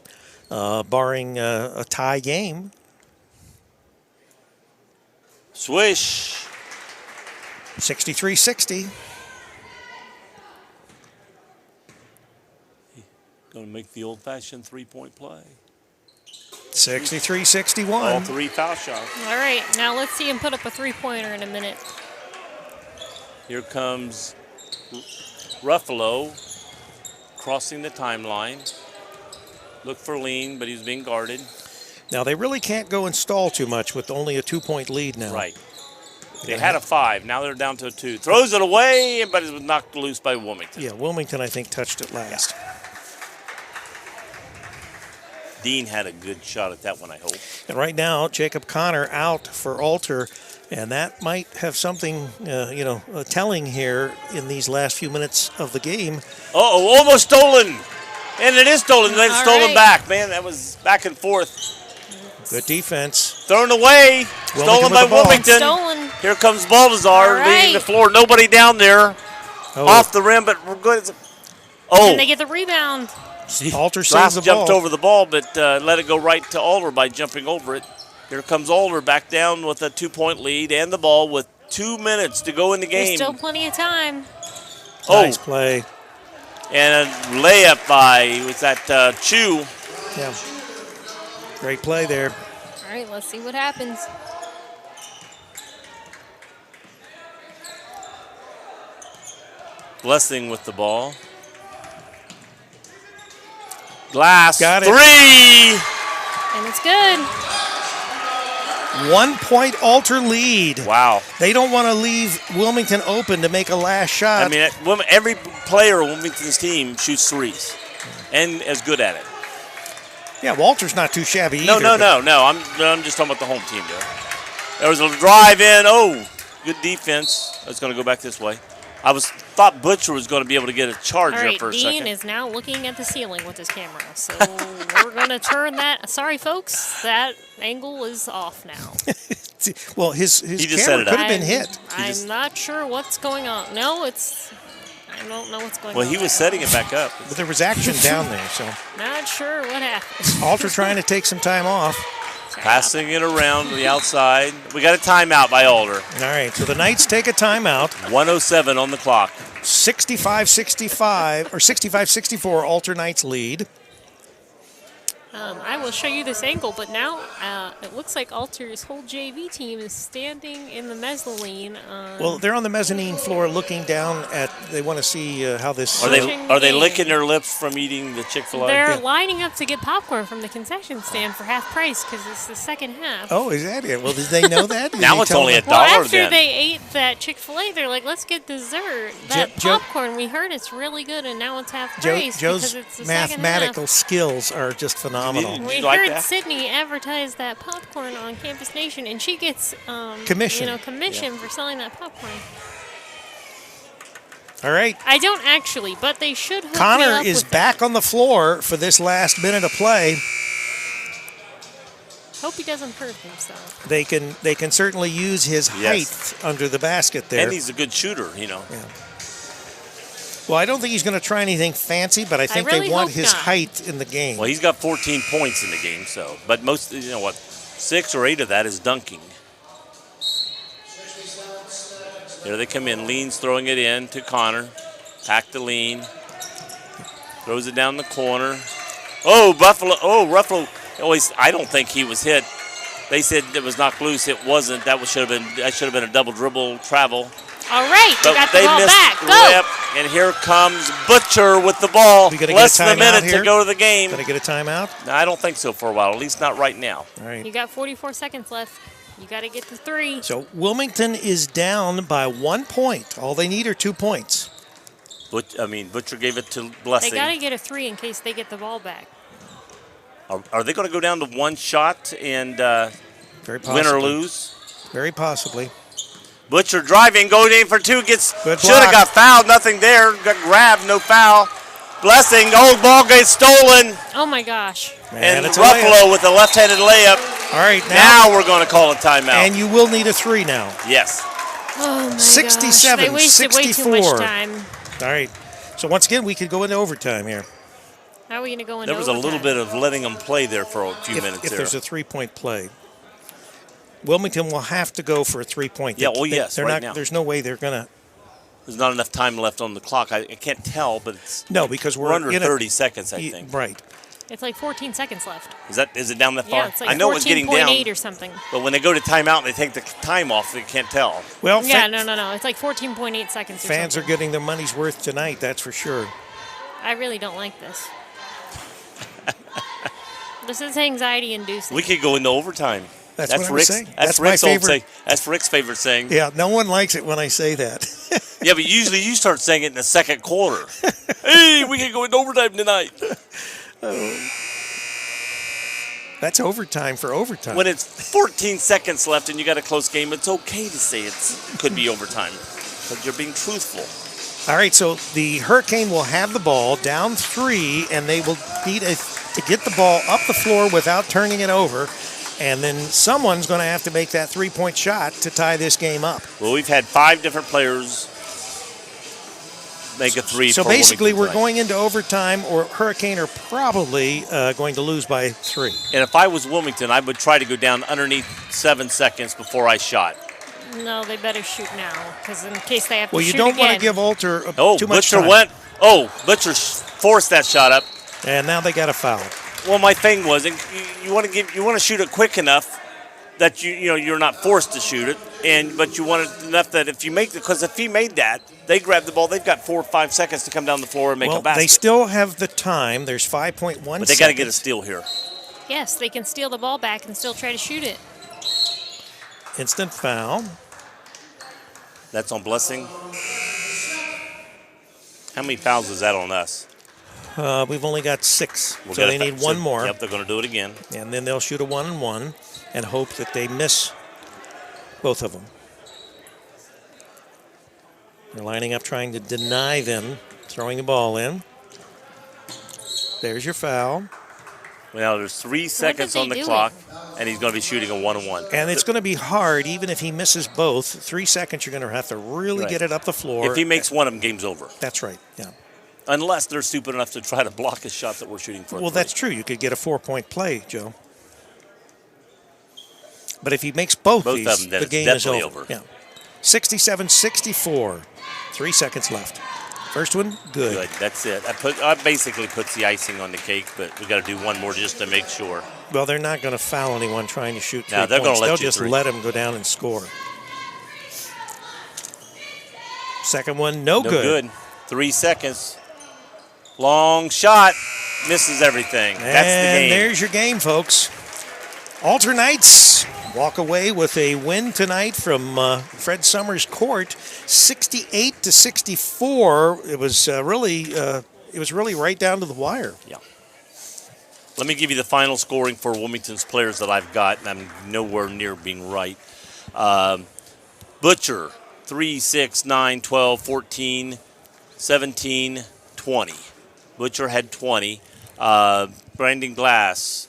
barring a tie game. Swish. 63-60. Going to make the old-fashioned three-point play. 63-61. All 3 foul shots. All right, now let's see him put up a three-pointer in a minute. Here comes Ruffalo crossing the timeline. Look for lean, but he's being guarded. Now, they really can't go and stall too much with only a 2-point lead now. Right. They had a 5. Now they're down to a 2. Throws it away, but it was knocked loose by Wilmington. Yeah, Wilmington, I think, touched it last. Yeah. Dean had a good shot at that one, I hope. And right now, Jacob Connor out for Alter, and that might have something, telling here in these last few minutes of the game. Uh-oh, almost stolen. And it is stolen. They've stolen back. Man, that was back and forth. Good defense. Thrown away. Stolen by Wilmington. Stolen. Here comes Baltazar leading the floor. Nobody down there. Off the rim, but we're good. And they get the rebound. Alter saves the ball. Jumped over the ball, but let it go right to Alder by jumping over it. Here comes Alder back down with a 2-point lead and the ball with 2 minutes to go in the game. There's still plenty of time. Nice play. And a layup by, was that Chu? Yeah. Great play there. All right, let's see what happens. Blessing with the ball. Glass. Got it. 3. And it's good. 1-point Alter lead. Wow. They don't want to leave Wilmington open to make a last shot. I mean, every player on Wilmington's team shoots threes and is good at it. Yeah, Walter's not too shabby either. No. I'm just talking about the home team there. There was a drive in. Oh, good defense. It's going to go back this way. I thought Butcher was going to be able to get a charge there for a second. Dean is now looking at the ceiling with his camera, so we're going to turn that. Sorry, folks, that angle is off now. Well, his camera could have been hit. I'm not sure what's going on. No, I don't know what's going on. Well, he was setting it back up. But there was action down there, so. Not sure what happened. Alter trying to take some time off. Passing it around to the outside. We got a timeout by Alder. All right, so the Knights take a timeout. 1:07 on the clock. 65-65, or 65-64, Alter Knights lead. I will show you this angle, but now it looks like Alter's whole JV team is standing in the mezzanine. Well, they're on the mezzanine floor looking down at, they want to see how this... Are they licking their lips from eating the Chick-fil-A? They're lining up to get popcorn from the concession stand for half price because it's the second half. Oh, is that it? Well, did they know that? Now it's only $1 Well, after then. they ate that Chick-fil-A, they're like, let's get dessert. That popcorn, we heard it's really good, and now it's half price Joe's because it's the mathematical skills are just phenomenal. We heard Sydney advertise that popcorn on Campus Nation, and she gets commission for selling that popcorn. All right. I don't actually, but they should hook Connor me up is with back on the floor for this last minute of play. Hope he doesn't hurt himself. They can certainly use his height under the basket there. And he's a good shooter, Yeah. Well, I don't think he's going to try anything fancy, but I think really they want hope his not. height in the game. Well, he's got 14 points in the game, so. But most, 6 or 8 of that is dunking. There they come in. Lean's throwing it in to Connor. Back to Lean. Throws it down the corner. Oh, Ruffalo. I don't think he was hit. They said it was knocked loose. It wasn't. That should have been a double dribble travel. All right, but they got the ball back. Go. Rip, and here comes Butcher with the ball. Less than a minute to go to the game. Going to get a timeout? No, I don't think so for a while, at least not right now. All right. You got 44 seconds left. You got to get the 3. So Wilmington is down by 1 point. All they need are 2 points. Butcher gave it to Blessing. They got to get a 3 in case they get the ball back. Are they going to go down to one shot and Very possibly. Win or lose. Very possibly. Butcher driving, going in for two, should have got fouled, nothing there, got grabbed, no foul. Blessing, ball gets stolen. Oh my gosh. Man, and Ruffalo with a left-handed layup. All right, now we're going to call a timeout. And you will need a 3 now. Yes. Oh my 67, gosh. They wasted 64. way too much time. All right. So once again, we could go into overtime here. How are we going to go into overtime? There was a little bit of letting them play there for a few minutes. If there's a 3-point play. Wilmington will have to go for a 3-point. Yeah, yes, right now. There's no way they're going to. There's not enough time left on the clock. I can't tell, but it's because we're under 30 seconds, I think. Right. It's like 14 seconds left. Is it down that far? Yeah, it's like I know it's getting down. 14.8 or something. But when they go to timeout and they take the time off, they can't tell. Well, no. It's like 14.8 seconds. Fans are getting their money's worth tonight, that's for sure. I really don't like this. This is anxiety-inducing. We could go into overtime. That's what Rick's, saying. That's Rick's old saying. That's Rick's favorite saying. Yeah, no one likes it when I say that. Yeah, but usually you start saying it in the second quarter. Hey, we can go into overtime tonight. That's overtime for overtime. When it's 14 seconds left and you got a close game, it's okay to say it could be overtime. But you're being truthful. All right, so the Hurricane will have the ball down 3, and they will need to get the ball up the floor without turning it over. And then someone's going to have to make that 3-point shot to tie this game up. Well, we've had 5 different players make a 3. So basically, we're going into overtime, or Hurricane are probably going to lose by 3. And if I was Wilmington, I would try to go down underneath 7 seconds before I shot. No, they better shoot now, because in case they have to shoot again. Well, you don't want to give Alter too much Butcher time. Butcher forced that shot up. And now they got a foul. Well, my thing was, you want to shoot it quick enough that you're not forced to shoot it, but you want it enough that if you make because if he made that, they grab the ball, they've got 4 or 5 seconds to come down the floor and make a basket. They still have the time. There's 5.1 seconds. But they got to get a steal here. Yes, they can steal the ball back and still try to shoot it. Instant foul. That's on Blessing. How many fouls is that on us? We've only got 6, so they need one more. Yep, they're going to do it again. And then they'll shoot a 1-and-1 and hope that they miss both of them. They're lining up trying to deny them throwing the ball in. There's your foul. Well, there's 3 seconds on the clock, and he's going to be shooting a 1-and-1. And it's going to be hard, even if he misses both. 3 seconds, you're going to have to really get it up the floor. If he makes one of them, game's over. That's right, yeah. Unless they're stupid enough to try to block a shot that we're shooting for. Well, that's true. You could get a 4-point play, Joe. But if he makes both these, of them, then the game is over. Yeah. 67-64. 3 seconds left. First one, good. That's it. I basically puts the icing on the cake, but we got to do one more just to make sure. Well, they're not going to foul anyone trying to shoot 3 no, they're points. They'll just let him go down and score. Second one, no good. 3 seconds. Long shot. Misses everything. That's the game. And there's your game, folks. Alter Knights walk away with a win tonight from Fred Summers' court, 68-64. It was really right down to the wire. Yeah. Let me give you the final scoring for Wilmington's players that I've got, and I'm nowhere near being right. Butcher, 3, 6, 9, 12, 14, 17, 20. Butcher had 20. Brandon Glass,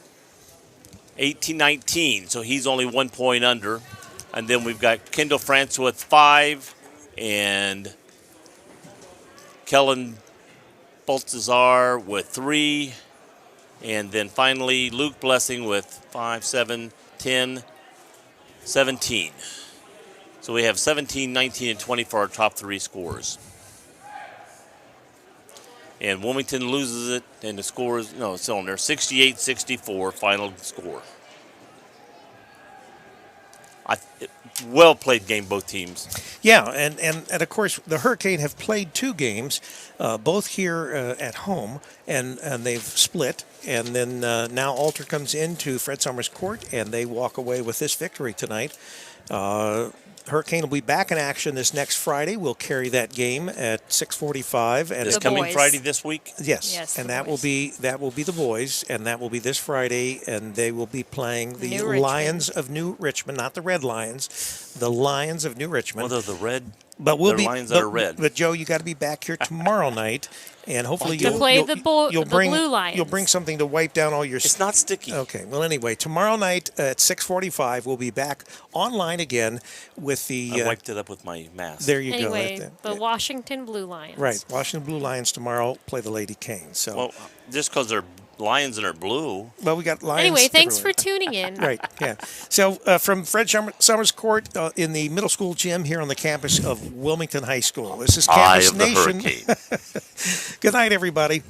18-19, so he's only 1 point under. And then we've got Kendall France with 5 and Kellen Baltazar with 3. And then finally Luke Blessing with 5, 7, 10, 17. So we have 17, 19, and 20 for our top 3 scores. And Wilmington loses it, and the score is, no, it's on there, 68-64 final score. Well played game, both teams. Yeah, and of course, the Hurricane have played 2 games, both here at home, and they've split. And then now Alter comes into Fred Summers' court, and they walk away with this victory tonight. Hurricane will be back in action this next Friday. We'll carry that game at 6:45. And this coming Friday this week? Yes, and that will be the boys, and that will be this Friday, and they will be playing the Lions of New Richmond, not the Red Lions, the Lions of New Richmond. Well, they're the red. But we'll be Lions that are red. But Joe, you got to be back here tomorrow night. And hopefully you'll bring Blue Lions. You'll bring something to wipe down all your. It's not sticky. Okay. Well, anyway, tomorrow night at 6:45, we'll be back online again with the. I wiped it up with my mask. There you go. Anyway, the Washington Blue Lions. Right, Washington Blue Lions tomorrow play the Lady Canes. So. Well, just because they're Lions and are blue. Well, we got Lions. Anyway, thanks for tuning in. Right. Yeah. So from Fred Summers Court in the middle school gym here on the campus of Wilmington High School. This is Campus Nation. Eye of the Hurricane. Good night, everybody.